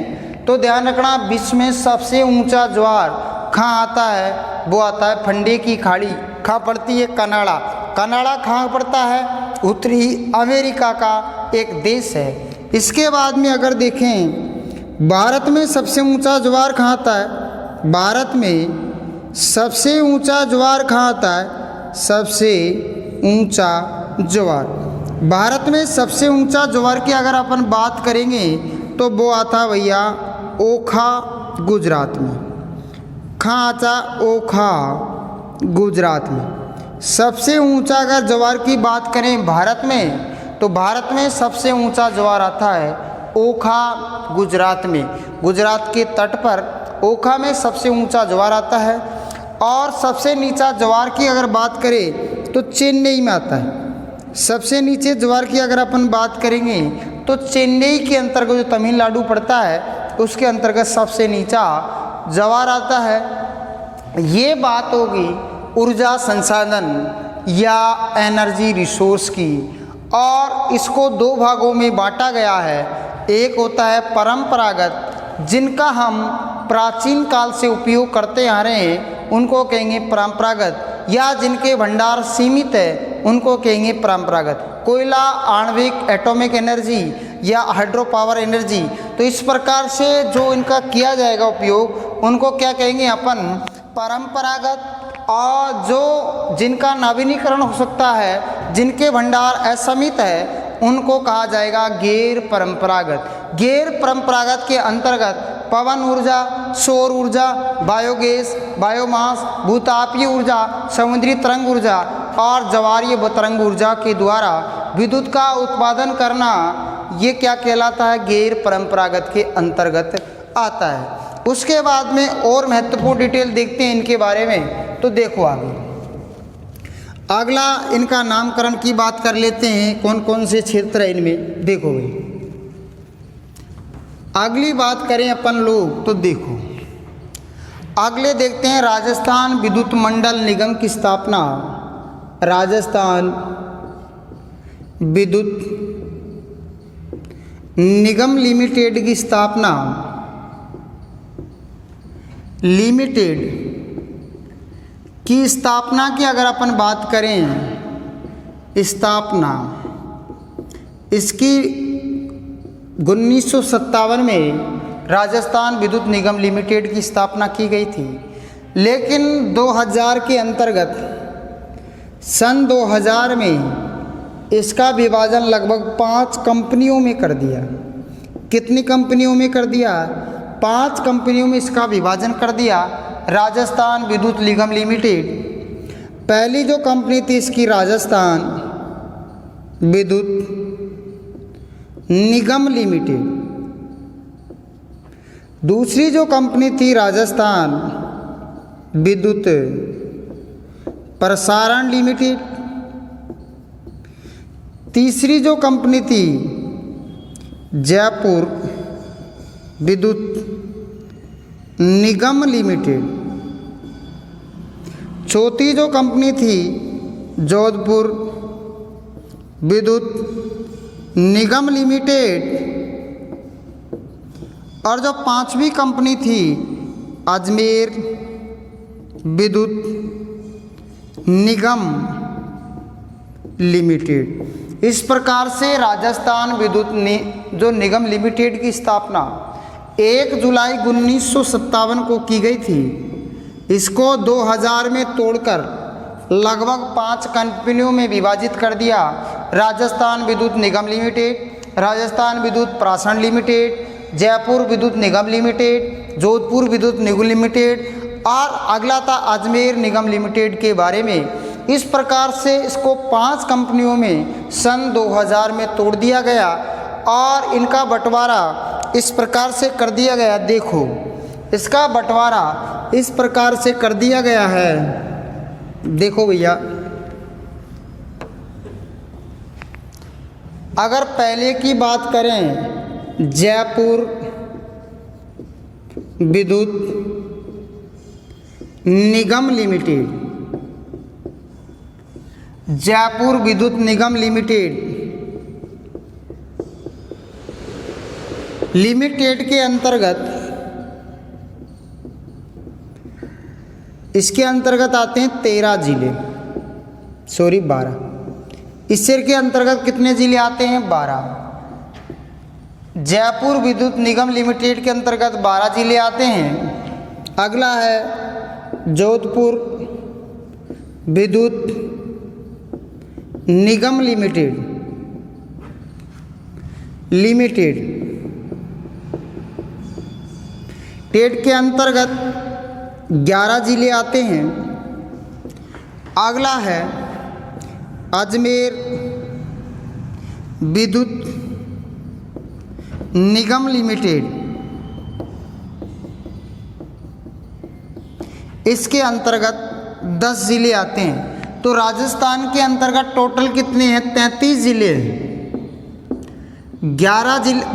तो ध्यान रखना, विश्व में सबसे ऊंचा ज्वार कहाँ आता है? वो आता है फंडे की खाड़ी। कहाँ पड़ती है? कनाडा। कनाडा कहाँ पड़ता है? उत्तरी अमेरिका का एक देश है। इसके बाद में अगर देखें भारत में सबसे ऊंचा ज्वार कहाँ आता है? भारत में सबसे ऊंचा ज्वार कहाँ आता है? सबसे ऊंचा ज्वार भारत में सबसे ऊंचा ज्वार की अगर अपन बात करेंगे तो वो आता भैया ओखा गुजरात में। कहाँ आता? ओखा गुजरात में। सबसे ऊंचा अगर ज्वार की बात करें भारत में तो भारत में सबसे ऊंचा ज्वार आता है ओखा गुजरात में। गुजरात के तट पर ओखा में सबसे ऊंचा ज्वार आता है। और सबसे नीचा ज्वार की अगर बात करें तो चेन्नई में आता है। सबसे नीचे ज्वार की अगर अपन बात करेंगे तो चेन्नई के अंतर्गत जो तमिलनाडु पड़ता है उसके अंतर्गत सबसे नीचा ज्वार आता है। ये बात होगी ऊर्जा संसाधन या एनर्जी रिसोर्स की। और इसको दो भागों में बांटा गया है। एक होता है परंपरागत, जिनका हम प्राचीन काल से उपयोग करते आ रहे हैं उनको कहेंगे परंपरागत, या जिनके भंडार सीमित है उनको कहेंगे परंपरागत। कोयला, आणविक एटॉमिक एनर्जी या हाइड्रो पावर एनर्जी। तो इस प्रकार से जो इनका किया जाएगा उपयोग उनको क्या कहेंगे अपन? परंपरागत। और जो जिनका नवीनीकरण हो सकता है, जिनके भंडार असीमित है, उनको कहा जाएगा गैर परंपरागत। गैर परंपरागत के अंतर्गत पवन ऊर्जा, सौर ऊर्जा, बायोगैस, बायोमास, भूतापीय ऊर्जा, समुद्री तरंग ऊर्जा और ज्वारीय तरंग ऊर्जा के द्वारा विद्युत का उत्पादन करना ये क्या कहलाता है? गैर परंपरागत के अंतर्गत आता है। उसके बाद में और महत्वपूर्ण डिटेल देखते हैं इनके बारे में। तो देखो आगे, अगला इनका नामकरण की बात कर लेते हैं, कौन कौन से क्षेत्र है इनमें। देखो भाई, अगली बात करें अपन लोग तो देखो, अगले देखते हैं राजस्थान विद्युत मंडल निगम की स्थापना। राजस्थान विद्युत निगम लिमिटेड की स्थापना, लिमिटेड की स्थापना की अगर अपन बात करें, स्थापना इसकी 1957 में राजस्थान विद्युत निगम लिमिटेड की स्थापना की गई थी, लेकिन 2000 के अंतर्गत सन 2000 में इसका विभाजन लगभग 5 कंपनियों में कर दिया। कितनी कंपनियों में कर दिया? 5 कंपनियों में इसका विभाजन कर दिया राजस्थान विद्युत निगम लिमिटेड। पहली जो कंपनी थी इसकी राजस्थान विद्युत निगम लिमिटेड, दूसरी जो कंपनी थी राजस्थान विद्युत प्रसारण लिमिटेड, तीसरी जो कंपनी थी जयपुर विद्युत निगम लिमिटेड, चौथी जो कंपनी थी जोधपुर विद्युत निगम लिमिटेड, और जो 5वीं कंपनी थी अजमेर विद्युत निगम लिमिटेड। इस प्रकार से राजस्थान विद्युत जो निगम लिमिटेड की स्थापना 1 जुलाई 1957 को की गई थी। इसको 2000 में तोड़कर लगभग 5 कंपनियों में विभाजित कर दिया। राजस्थान विद्युत निगम लिमिटेड, राजस्थान विद्युत प्रसारण लिमिटेड, जयपुर विद्युत निगम लिमिटेड, जोधपुर विद्युत निगम लिमिटेड, और अगला था अजमेर निगम लिमिटेड के बारे में। इस प्रकार से इसको 5 कंपनियों में सन 2000 में तोड़ दिया गया और इनका बंटवारा इस प्रकार से कर दिया गया। देखो, इसका बंटवारा इस प्रकार से कर दिया गया है। देखो भैया, अगर पहले की बात करें जयपुर विद्युत निगम लिमिटेड, जयपुर विद्युत निगम लिमिटेड के अंतर्गत, इसके अंतर्गत आते हैं 13 जिले, 12। इससे के अंतर्गत कितने जिले आते हैं? 12। जयपुर विद्युत निगम लिमिटेड के अंतर्गत 12 जिले आते हैं। अगला है जोधपुर विद्युत निगम लिमिटेड टेड के अंतर्गत 11 जिले आते हैं। अगला है अजमेर विद्युत निगम लिमिटेड, इसके अंतर्गत 10 जिले आते हैं। तो राजस्थान के अंतर्गत टोटल कितने हैं? 33 जिले हैं।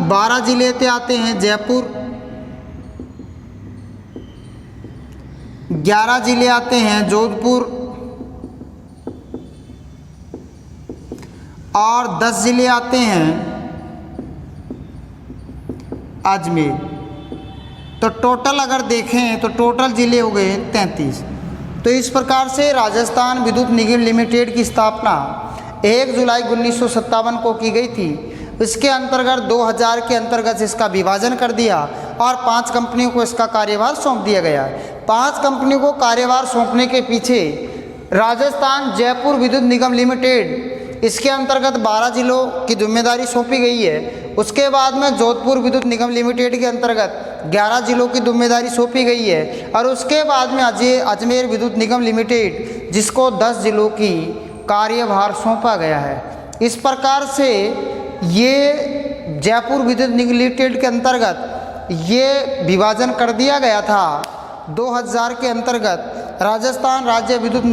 12 जिले ते आते हैं जयपुर, 11 जिले आते हैं जोधपुर, और 10 जिले आते हैं अजमेर। तो टोटल अगर देखें तो टोटल जिले हो गए 33। तो इस प्रकार से राजस्थान विद्युत निगम लिमिटेड की स्थापना 1 जुलाई 1957 को की गई थी। इसके अंतर्गत 2000 के अंतर्गत इसका विभाजन कर दिया और 5 कंपनियों को इसका कार्यभार सौंप दिया गया। 5 कंपनियों को कार्यभार सौंपने के पीछे राजस्थान जयपुर विद्युत निगम लिमिटेड, इसके अंतर्गत 12 जिलों की जिम्मेदारी सौंपी गई है। उसके बाद में जोधपुर विद्युत निगम लिमिटेड के अंतर्गत 11 जिलों की जिम्मेदारी सौंपी गई है, और उसके बाद में अजमेर विद्युत निगम लिमिटेड जिसको 10 जिलों की कार्यभार सौंपा गया है। इस प्रकार से ये जयपुर विद्युत निगम लिमिटेड के अंतर्गत ये विभाजन कर दिया गया था 2000 के अंतर्गत। राजस्थान राज्य विद्युत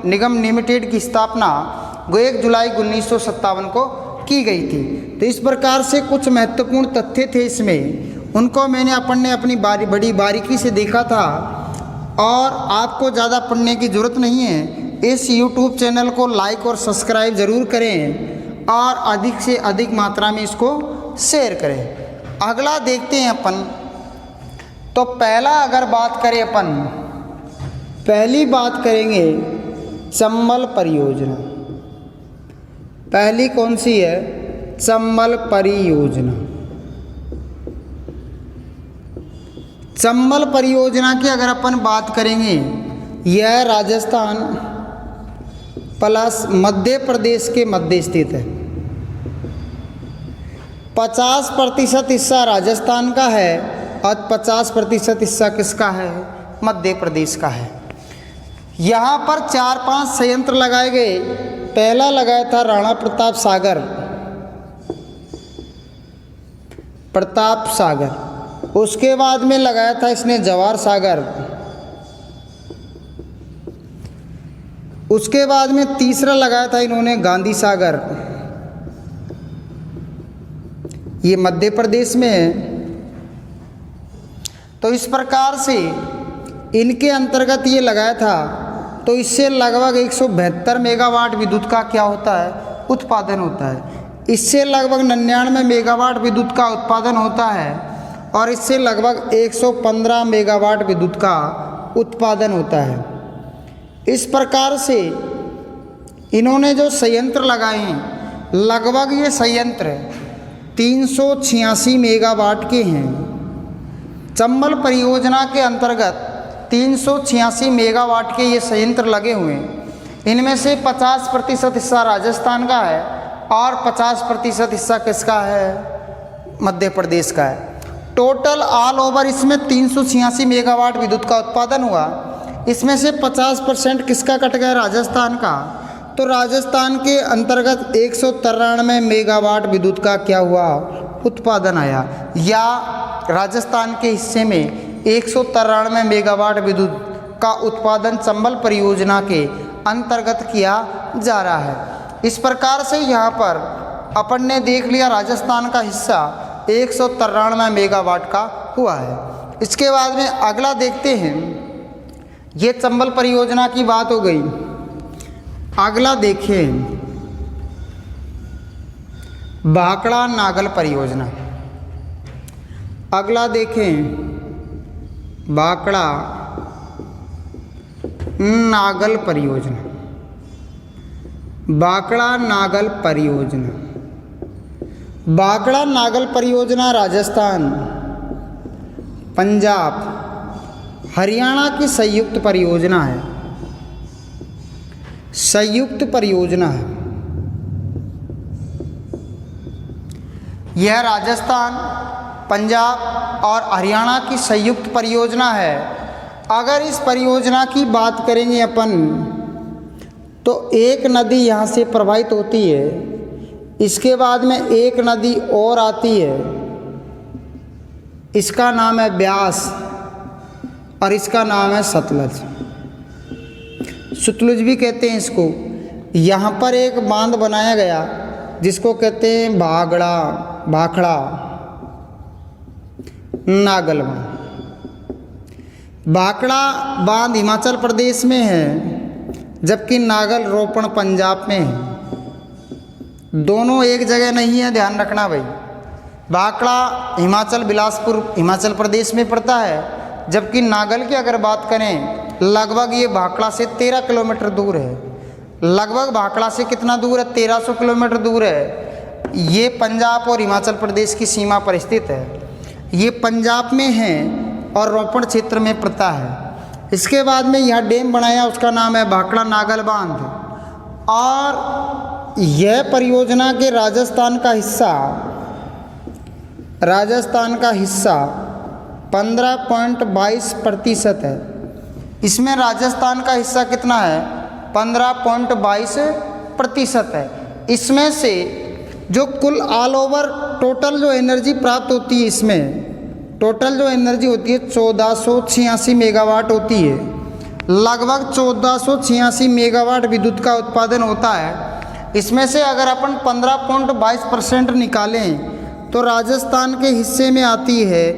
निगम लिमिटेड की स्थापना 1 जुलाई 1957 को की गई थी। तो इस प्रकार से कुछ महत्वपूर्ण तथ्य थे इसमें, उनको अपन ने अपनी बड़ी बारीकी से देखा था। और आपको ज़्यादा पढ़ने की ज़रूरत नहीं है। इस YouTube चैनल को लाइक और सब्सक्राइब ज़रूर करें और अधिक से अधिक मात्रा में इसको शेयर करें। अगला देखते हैं अपन। तो पहला अगर बात करें अपन, पहली बात करेंगे चंबल परियोजना। पहली कौन सी है? चंबल परियोजना। चंबल परियोजना की अगर अपन बात करेंगे, यह राजस्थान प्लस मध्य प्रदेश के मध्य स्थित है। 50% हिस्सा राजस्थान का है और 50% हिस्सा किसका है? मध्य प्रदेश का है। यहाँ पर 4-5 संयंत्र लगाए गए। पहला लगाया था राणा प्रताप सागर, उसके बाद में लगाया था इसने जवाहर सागर, उसके बाद में तीसरा लगाया था इन्होंने गांधी सागर, ये मध्य प्रदेश में है। तो इस प्रकार से इनके अंतर्गत ये लगाया था। तो इससे लगभग 172 मेगावाट विद्युत का क्या होता है? उत्पादन होता है। इससे लगभग 99 मेगावाट विद्युत का उत्पादन होता है और इससे लगभग 115 मेगावाट विद्युत का उत्पादन होता है। इस प्रकार से इन्होंने जो संयंत्र लगाए हैं, लगभग ये संयंत्र 386 मेगावाट के हैं। चंबल परियोजना के अंतर्गत 386 मेगावाट के ये संयंत्र लगे हुए हैं। इनमें से 50% हिस्सा राजस्थान का है और 50% हिस्सा किसका है? मध्य प्रदेश का है। टोटल ऑल ओवर इसमें 386 मेगावाट विद्युत का उत्पादन हुआ। इसमें से 50% किसका कट गया? राजस्थान का। तो राजस्थान के अंतर्गत 193 मेगावाट विद्युत का क्या हुआ? उत्पादन आया, या राजस्थान के हिस्से में 193 मेगावाट विद्युत का उत्पादन चंबल परियोजना के अंतर्गत किया जा रहा है। इस प्रकार से यहाँ पर अपन ने देख लिया राजस्थान का हिस्सा 193 मेगावाट का हुआ है। इसके बाद में अगला देखते हैं, ये चंबल परियोजना की बात हो गई। अगला देखें भाखड़ा नागल परियोजना। अगला देखें भाखड़ा नागल परियोजना। भाखड़ा नागल परियोजना, भाखड़ा नागल परियोजना राजस्थान, पंजाब, हरियाणा की संयुक्त परियोजना है। संयुक्त परियोजना है यह राजस्थान, पंजाब और हरियाणा की संयुक्त परियोजना है। अगर इस परियोजना की बात करेंगे अपन, तो एक नदी यहाँ से प्रवाहित होती है। इसके बाद में एक नदी और आती है, इसका नाम है ब्यास और इसका नाम है सतलज। सतलुज भी कहते हैं इसको। यहाँ पर एक बांध बनाया गया जिसको कहते हैं भाखड़ा नागल बांध। भाखड़ा बांध हिमाचल प्रदेश में है, जबकि नागल रोपण पंजाब में है। दोनों एक जगह नहीं है, ध्यान रखना भाई। भाखड़ा हिमाचल बिलासपुर हिमाचल प्रदेश में पड़ता है, जबकि नागल की अगर बात करें, लगभग ये भाखड़ा से 13 किलोमीटर दूर है। लगभग भाखड़ा से कितना दूर है? 1300 किलोमीटर दूर है। ये पंजाब और हिमाचल प्रदेश की सीमा पर स्थित है। ये पंजाब में है और रोपण क्षेत्र में पड़ता है। इसके बाद में यह डैम बनाया, उसका नाम है भाखड़ा नागल बांध। और यह परियोजना के राजस्थान का हिस्सा 15.22% है। इसमें राजस्थान का हिस्सा कितना है? 15.22% है। इसमें से जो कुल ऑल ओवर टोटल जो एनर्जी प्राप्त होती है, इसमें टोटल जो एनर्जी होती है 1486 मेगावाट होती है। लगभग 1486 मेगावाट विद्युत का उत्पादन होता है। इसमें से अगर अपन 15.22% निकालें तो राजस्थान के हिस्से में आती है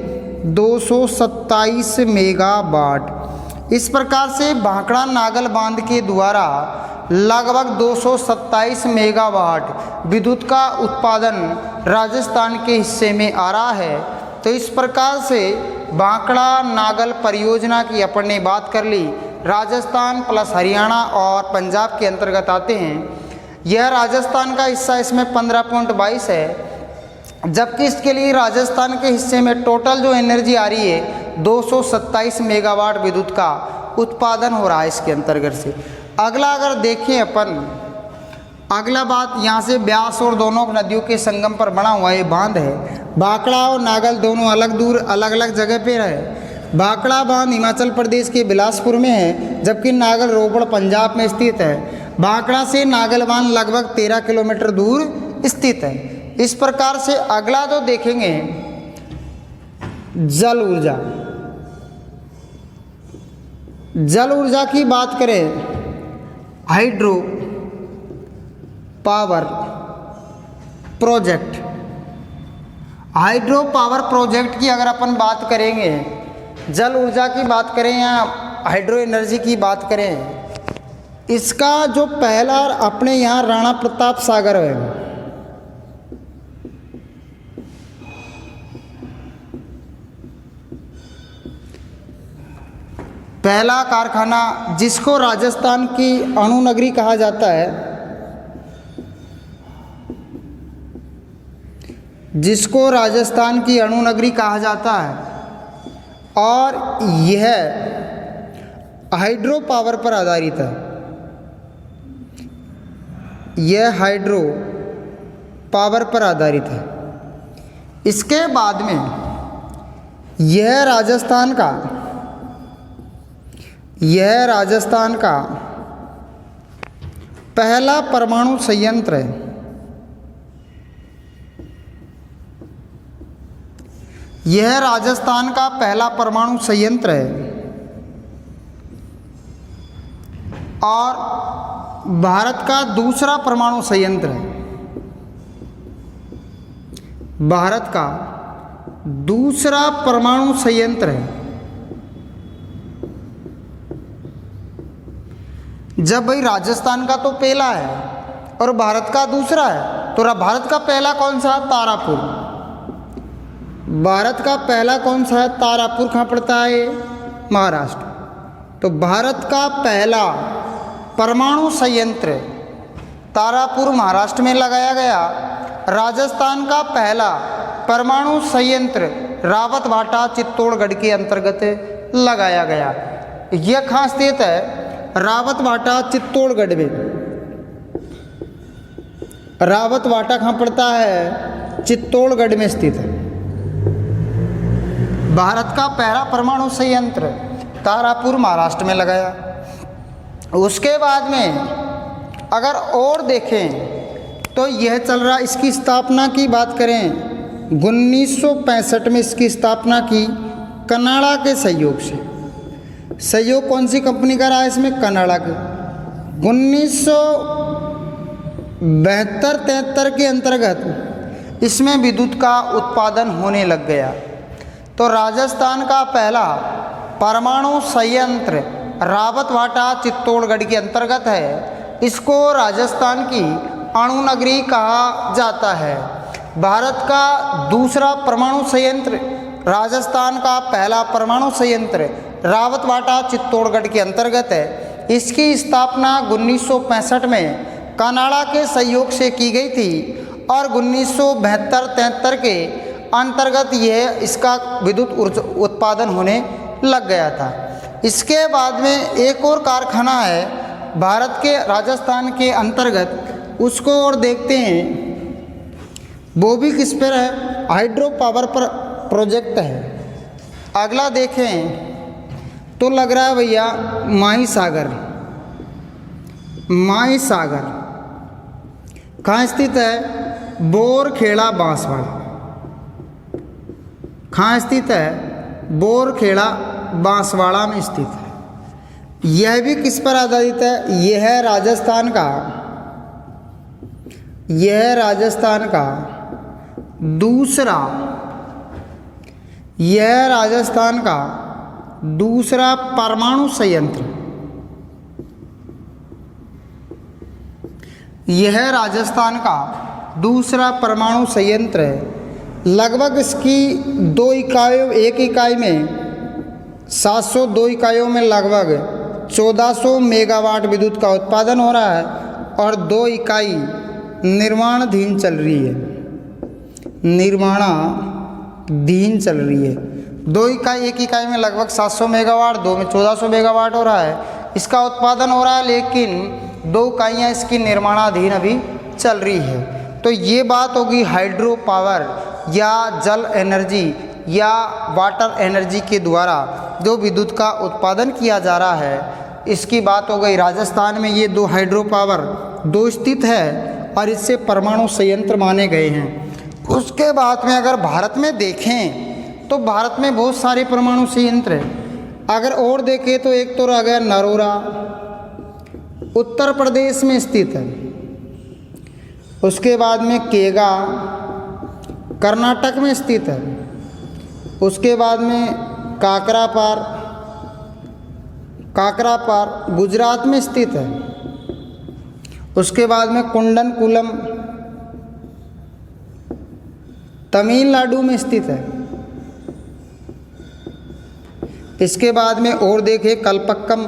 227 मेगावाट। इस प्रकार से भाखड़ा नागल बांध के द्वारा लगभग 227 मेगावाट विद्युत का उत्पादन राजस्थान के हिस्से में आ रहा है। तो इस प्रकार से भाखड़ा नागल परियोजना की अपन ने बात कर ली। राजस्थान प्लस हरियाणा और पंजाब के अंतर्गत आते हैं। यह राजस्थान का हिस्सा, इसमें 15.22 है, जबकि इसके लिए राजस्थान के हिस्से में टोटल जो एनर्जी आ रही है 227 मेगावाट विद्युत का उत्पादन हो रहा है इसके अंतर्गत से। अगला अगर देखें अपन, अगला बात यहाँ से ब्यास और दोनों नदियों के संगम पर बना हुआ ये बांध है। भाखड़ा और नागल दोनों अलग अलग जगह पे है। भाखड़ा बांध हिमाचल प्रदेश के बिलासपुर में है, जबकि नागल रोपड़ पंजाब में स्थित है। भाखड़ा से नागल बांध लगभग 13 किलोमीटर दूर स्थित है। इस प्रकार से अगला जो देखेंगे जल ऊर्जा। जल ऊर्जा की बात करें, hydro power project. Hydro power project की अगर अपन बात करेंगे, जल ऊर्जा की बात करें या हाइड्रो एनर्जी की बात करें, इसका जो पहला अपने यहाँ राणा प्रताप सागर है, पहला कारखाना जिसको राजस्थान की अणु नगरी कहा जाता है, जिसको राजस्थान की अणु नगरी कहा जाता है, और यह हाइड्रो पावर पर आधारित है। यह हाइड्रो पावर पर आधारित है। इसके बाद में यह राजस्थान का पहला परमाणु संयंत्र है। यह राजस्थान का पहला परमाणु संयंत्र है और भारत का दूसरा परमाणु संयंत्र है। भारत का दूसरा परमाणु संयंत्र है। जब भाई राजस्थान का तो पहला है और भारत का दूसरा है, तो भारत का पहला कौन सा? तारापुर। भारत का पहला कौन सा है? तारापुर। कहाँ पड़ता है? महाराष्ट्र। तो भारत का पहला परमाणु संयंत्र तारापुर महाराष्ट्र में लगाया गया। राजस्थान का पहला परमाणु संयंत्र रावतभाटा चित्तौड़गढ़ के अंतर्गत लगाया गया। यह कहाँ स्थित है? रावतभाटा चित्तौड़गढ़ में। रावतभाटा कहाँ पड़ता है? चित्तौड़गढ़ में स्थित है। भारत का पहला परमाणु संयंत्र तारापुर महाराष्ट्र में लगाया। उसके बाद में अगर और देखें तो यह चल रहा, इसकी स्थापना की बात करें 1965 में इसकी स्थापना की कनाडा के सहयोग से। सहयोग कौन सी कंपनी का रहा है इसमें? कनाडा के। 1972-73 के अंतर्गत इसमें विद्युत का उत्पादन होने लग गया। तो राजस्थान का पहला परमाणु संयंत्र रावतभाटा चित्तौड़गढ़ के अंतर्गत है। इसको राजस्थान की अणु नगरी कहा जाता है। भारत का दूसरा परमाणु संयंत्र, राजस्थान का पहला परमाणु संयंत्र रावतभाटा चित्तौड़गढ़ के अंतर्गत है। इसकी स्थापना 1965 में कनाडा के सहयोग से की गई थी और 1972-73 के अंतर्गत यह इसका विद्युत उत्पादन होने लग गया था। इसके बाद में एक और कारखाना है भारत के राजस्थान के अंतर्गत, उसको और देखते हैं। वो भी किस पर है? हाइड्रो पावर पर प्रोजेक्ट है। अगला देखें तो लग रहा है भैया माही सागर। माही सागर कहाँ स्थित है? बोरखेड़ा बांसवाड़ा। कहाँ स्थित है? बोरखेड़ा बांसवाड़ा में स्थित है। यह भी किस पर आधारित है? यह है राजस्थान का, यह है राजस्थान का दूसरा, यह है राजस्थान का दूसरा परमाणु संयंत्र, यह है राजस्थान का दूसरा परमाणु संयंत्र है। लगभग इसकी 2 इकाइयों, एक इकाई में 702 इकाइयों में लगभग 1400 मेगावाट विद्युत का उत्पादन हो रहा है और 2 इकाई निर्माणाधीन चल रही है, निर्माणाधीन चल रही है। 2 इकाई, एक इकाई में लगभग 700 मेगावाट, 2 में 1400 मेगावाट हो रहा है, इसका उत्पादन हो रहा है, लेकिन 2 इकाइयाँ इसकी निर्माणाधीन अभी चल रही है। तो ये बात होगी हाइड्रो पावर या जल एनर्जी या वाटर एनर्जी के द्वारा जो विद्युत का उत्पादन किया जा रहा है, इसकी बात हो गई। राजस्थान में ये 2 हाइड्रो पावर 2 स्थित है और इससे परमाणु संयंत्र माने गए हैं। उसके बाद में अगर भारत में देखें तो भारत में बहुत सारे परमाणु संयंत्र हैं। अगर और देखें तो एक तो रह गया नरोरा, उत्तर प्रदेश में स्थित है। उसके बाद में केगा, कर्नाटक में स्थित है। उसके बाद में काकरापार गुजरात में स्थित है। उसके बाद में कुंडनकुलम तमिलनाडु में स्थित है। इसके बाद में और देखें कलपक्कम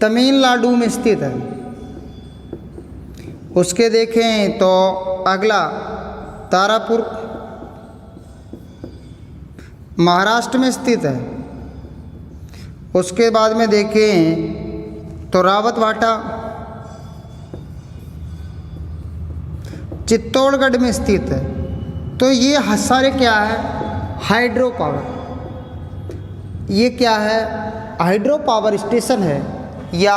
तमिलनाडु में स्थित है। उसके देखें तो अगला तारापुर महाराष्ट्र में स्थित है। उसके बाद में देखें तो रावतवाटा चित्तौड़गढ़ में स्थित है। तो ये सारे क्या है? Hydro power. ये क्या है? हाइड्रो पावर स्टेशन है या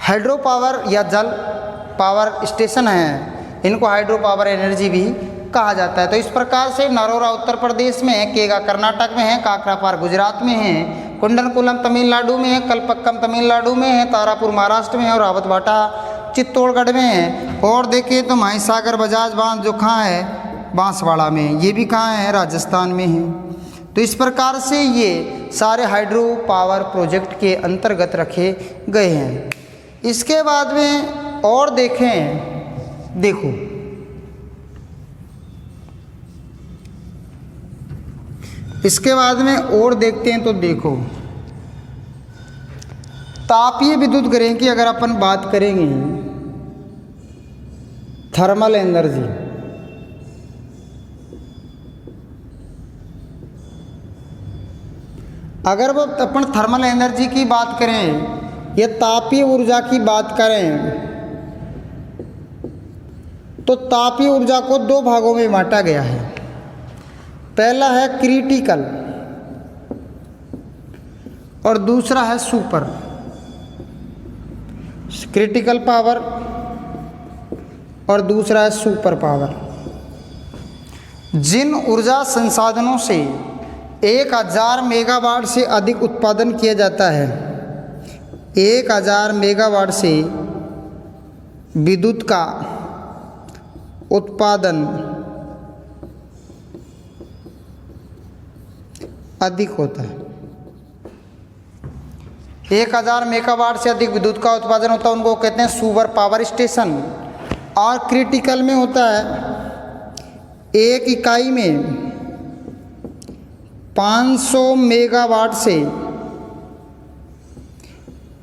हाइड्रो पावर या जल पावर स्टेशन है। इनको हाइड्रो पावर एनर्जी भी कहा जाता है। तो इस प्रकार से नरोरा उत्तर प्रदेश में है, केगा कर्नाटक में है, काकरापार गुजरात में है, कुंडनकुलम तमिलनाडु में है, कलपक्कम तमिलनाडु में है, तारापुर महाराष्ट्र में है और रावतवाटा चित्तौड़गढ़ में है। और देखें तो माहीसागर बजाज बांध जो कहाँ है? बांसवाड़ा में। ये भी कहाँ है? राजस्थान में है। तो इस प्रकार से ये सारे हाइड्रो पावर प्रोजेक्ट के अंतर्गत रखे गए हैं। इसके बाद में और देखें, देखो इसके बाद में और देखते हैं तो देखो तापीय विद्युत ग्रह की अगर अपन बात करेंगे, थर्मल एनर्जी, अगर वो अपन थर्मल एनर्जी की बात करें या तापीय ऊर्जा की बात करें तो तापीय ऊर्जा को 2 भागों में बांटा गया है। पहला है क्रिटिकल और दूसरा है सुपर। क्रिटिकल पावर और दूसरा है सुपर पावर। जिन ऊर्जा संसाधनों से 1000 मेगावाट से अधिक उत्पादन किया जाता है, 1000 मेगावाट से विद्युत का उत्पादन अधिक होता है। 1000 मेगावाट से अधिक विद्युत का उत्पादन होता है, उनको कहते हैं सुपर पावर स्टेशन। और क्रिटिकल में होता है एक इकाई में 500 मेगावाट से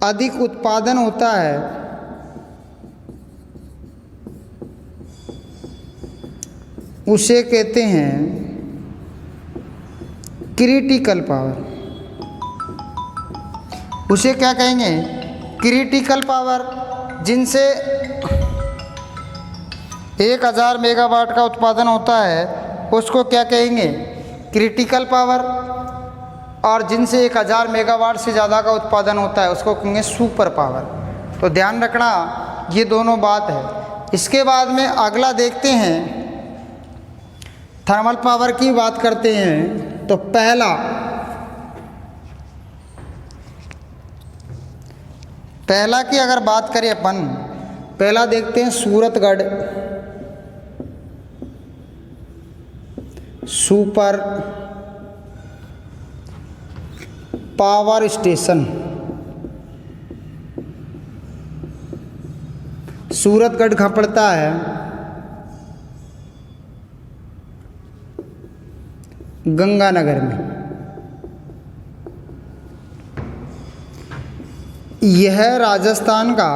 अधिक उत्पादन होता है, उसे कहते हैं क्रिटिकल पावर। उसे क्या कहेंगे? Critical power. जिनसे 1000 मेगावाट का उत्पादन होता है उसको क्या कहेंगे? Critical power. और जिनसे 1000 मेगावाट से ज़्यादा का उत्पादन होता है उसको कहेंगे सुपर पावर। तो ध्यान रखना ये दोनों बात है। इसके बाद में अगला देखते हैं, थर्मल पावर की बात करते हैं। तो पहला पहला की अगर बात करें अपन, पहला देखते हैं Suratgarh super power station. Suratgarh कहाँ पड़ता है? गंगानगर में। यह राजस्थान का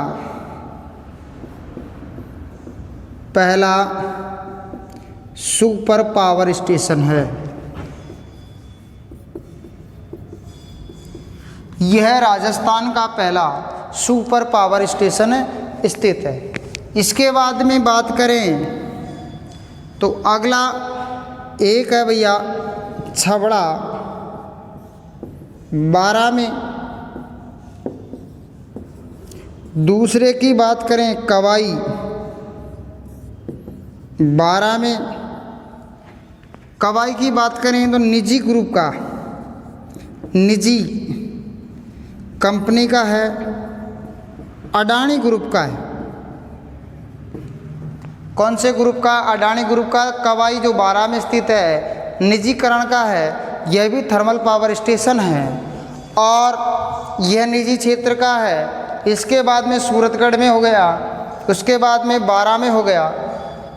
पहला सुपर पावर स्टेशन है। यह राजस्थान का पहला सुपर पावर स्टेशन स्थित है। इसके बाद में बात करें तो अगला एक है भैया छबड़ा 12 में। दूसरे की बात करें कवाई 12 में। कवाई की बात करें तो निजी ग्रुप का, निजी कंपनी का है, अडानी ग्रुप का है। कौन से ग्रुप का? अडानी ग्रुप का। कवाई जो 12 में स्थित है, निजीकरण का है। यह भी थर्मल पावर स्टेशन है और यह निजी क्षेत्र का है। इसके बाद में सूरतगढ़ में हो गया, उसके बाद में 12 में हो गया।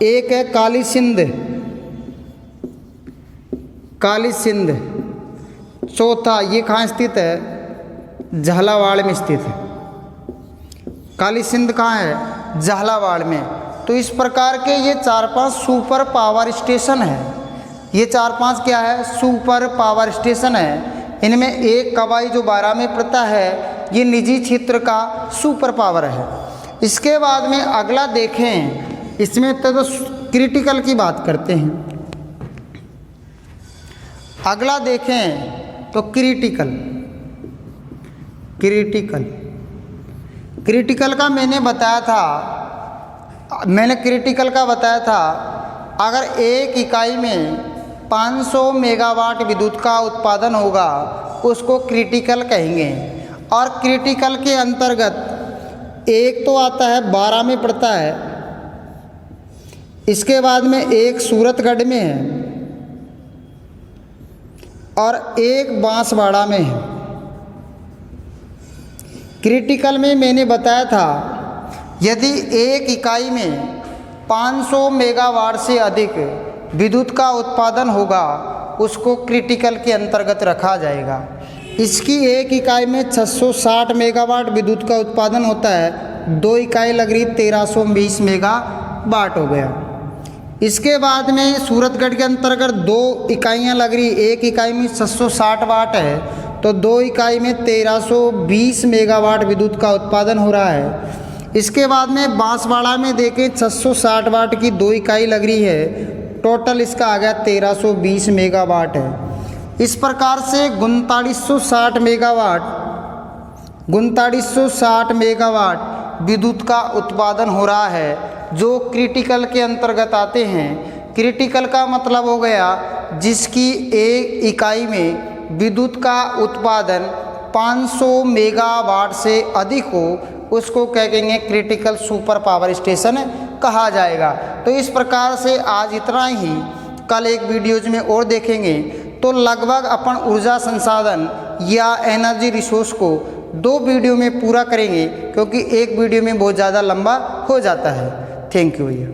एक है काली सिंध, काली सिंध। चौथा ये कहाँ स्थित है? झालावाड़ में स्थित है। काली सिंध कहाँ है? झालावाड़ में। तो इस प्रकार के ये 4-5 सुपर पावर स्टेशन है। ये 4-5 क्या है? सुपर पावर स्टेशन है। इनमें एक कवाई जो 12 में पड़ता है, ये निजी क्षेत्र का सुपर पावर है। इसके बाद में अगला देखें, इसमें तो क्रिटिकल की बात करते हैं। अगला देखें तो क्रिटिकल। क्रिटिकल क्रिटिकल का मैंने बताया था, मैंने क्रिटिकल का बताया था अगर एक इकाई में 500 मेगावाट विद्युत का उत्पादन होगा उसको क्रिटिकल कहेंगे। और क्रिटिकल के अंतर्गत एक तो आता है 12 में पड़ता है, इसके बाद में एक सूरतगढ़ में है और एक बांसवाड़ा में है। क्रिटिकल में मैंने बताया था यदि एक इकाई में 500 मेगावाट से अधिक विद्युत का उत्पादन होगा उसको क्रिटिकल के अंतर्गत रखा जाएगा। इसकी एक इकाई में 660 मेगावाट विद्युत का उत्पादन होता है, 2 इकाई लग रही 1320 मेगावाट हो गया। इसके बाद में सूरतगढ़ के अंतर्गत 2 इकाइयाँ लग रही, एक इकाई में 660 वाट है तो 2 इकाई में 1320 मेगावाट विद्युत का उत्पादन हो रहा है। इसके बाद में बांसवाड़ा में देखें 660 वाट की 2 इकाई लग रही है, टोटल इसका आ गया 1320 मेगावाट है। इस प्रकार से 3960 मेगावाट विद्युत का उत्पादन हो रहा है जो क्रिटिकल के अंतर्गत आते हैं। क्रिटिकल का मतलब हो गया जिसकी एक इकाई में विद्युत का उत्पादन 500 मेगावाट से अधिक हो उसको क्या कहेंगे? क्रिटिकल सुपर पावर स्टेशन कहा जाएगा। तो इस प्रकार से आज इतना ही, कल एक वीडियोज में और देखेंगे। तो लगभग अपन ऊर्जा संसाधन या एनर्जी रिसोर्स को 2 वीडियो में पूरा करेंगे क्योंकि एक वीडियो में बहुत ज़्यादा लंबा हो जाता है। थैंक यू भैया।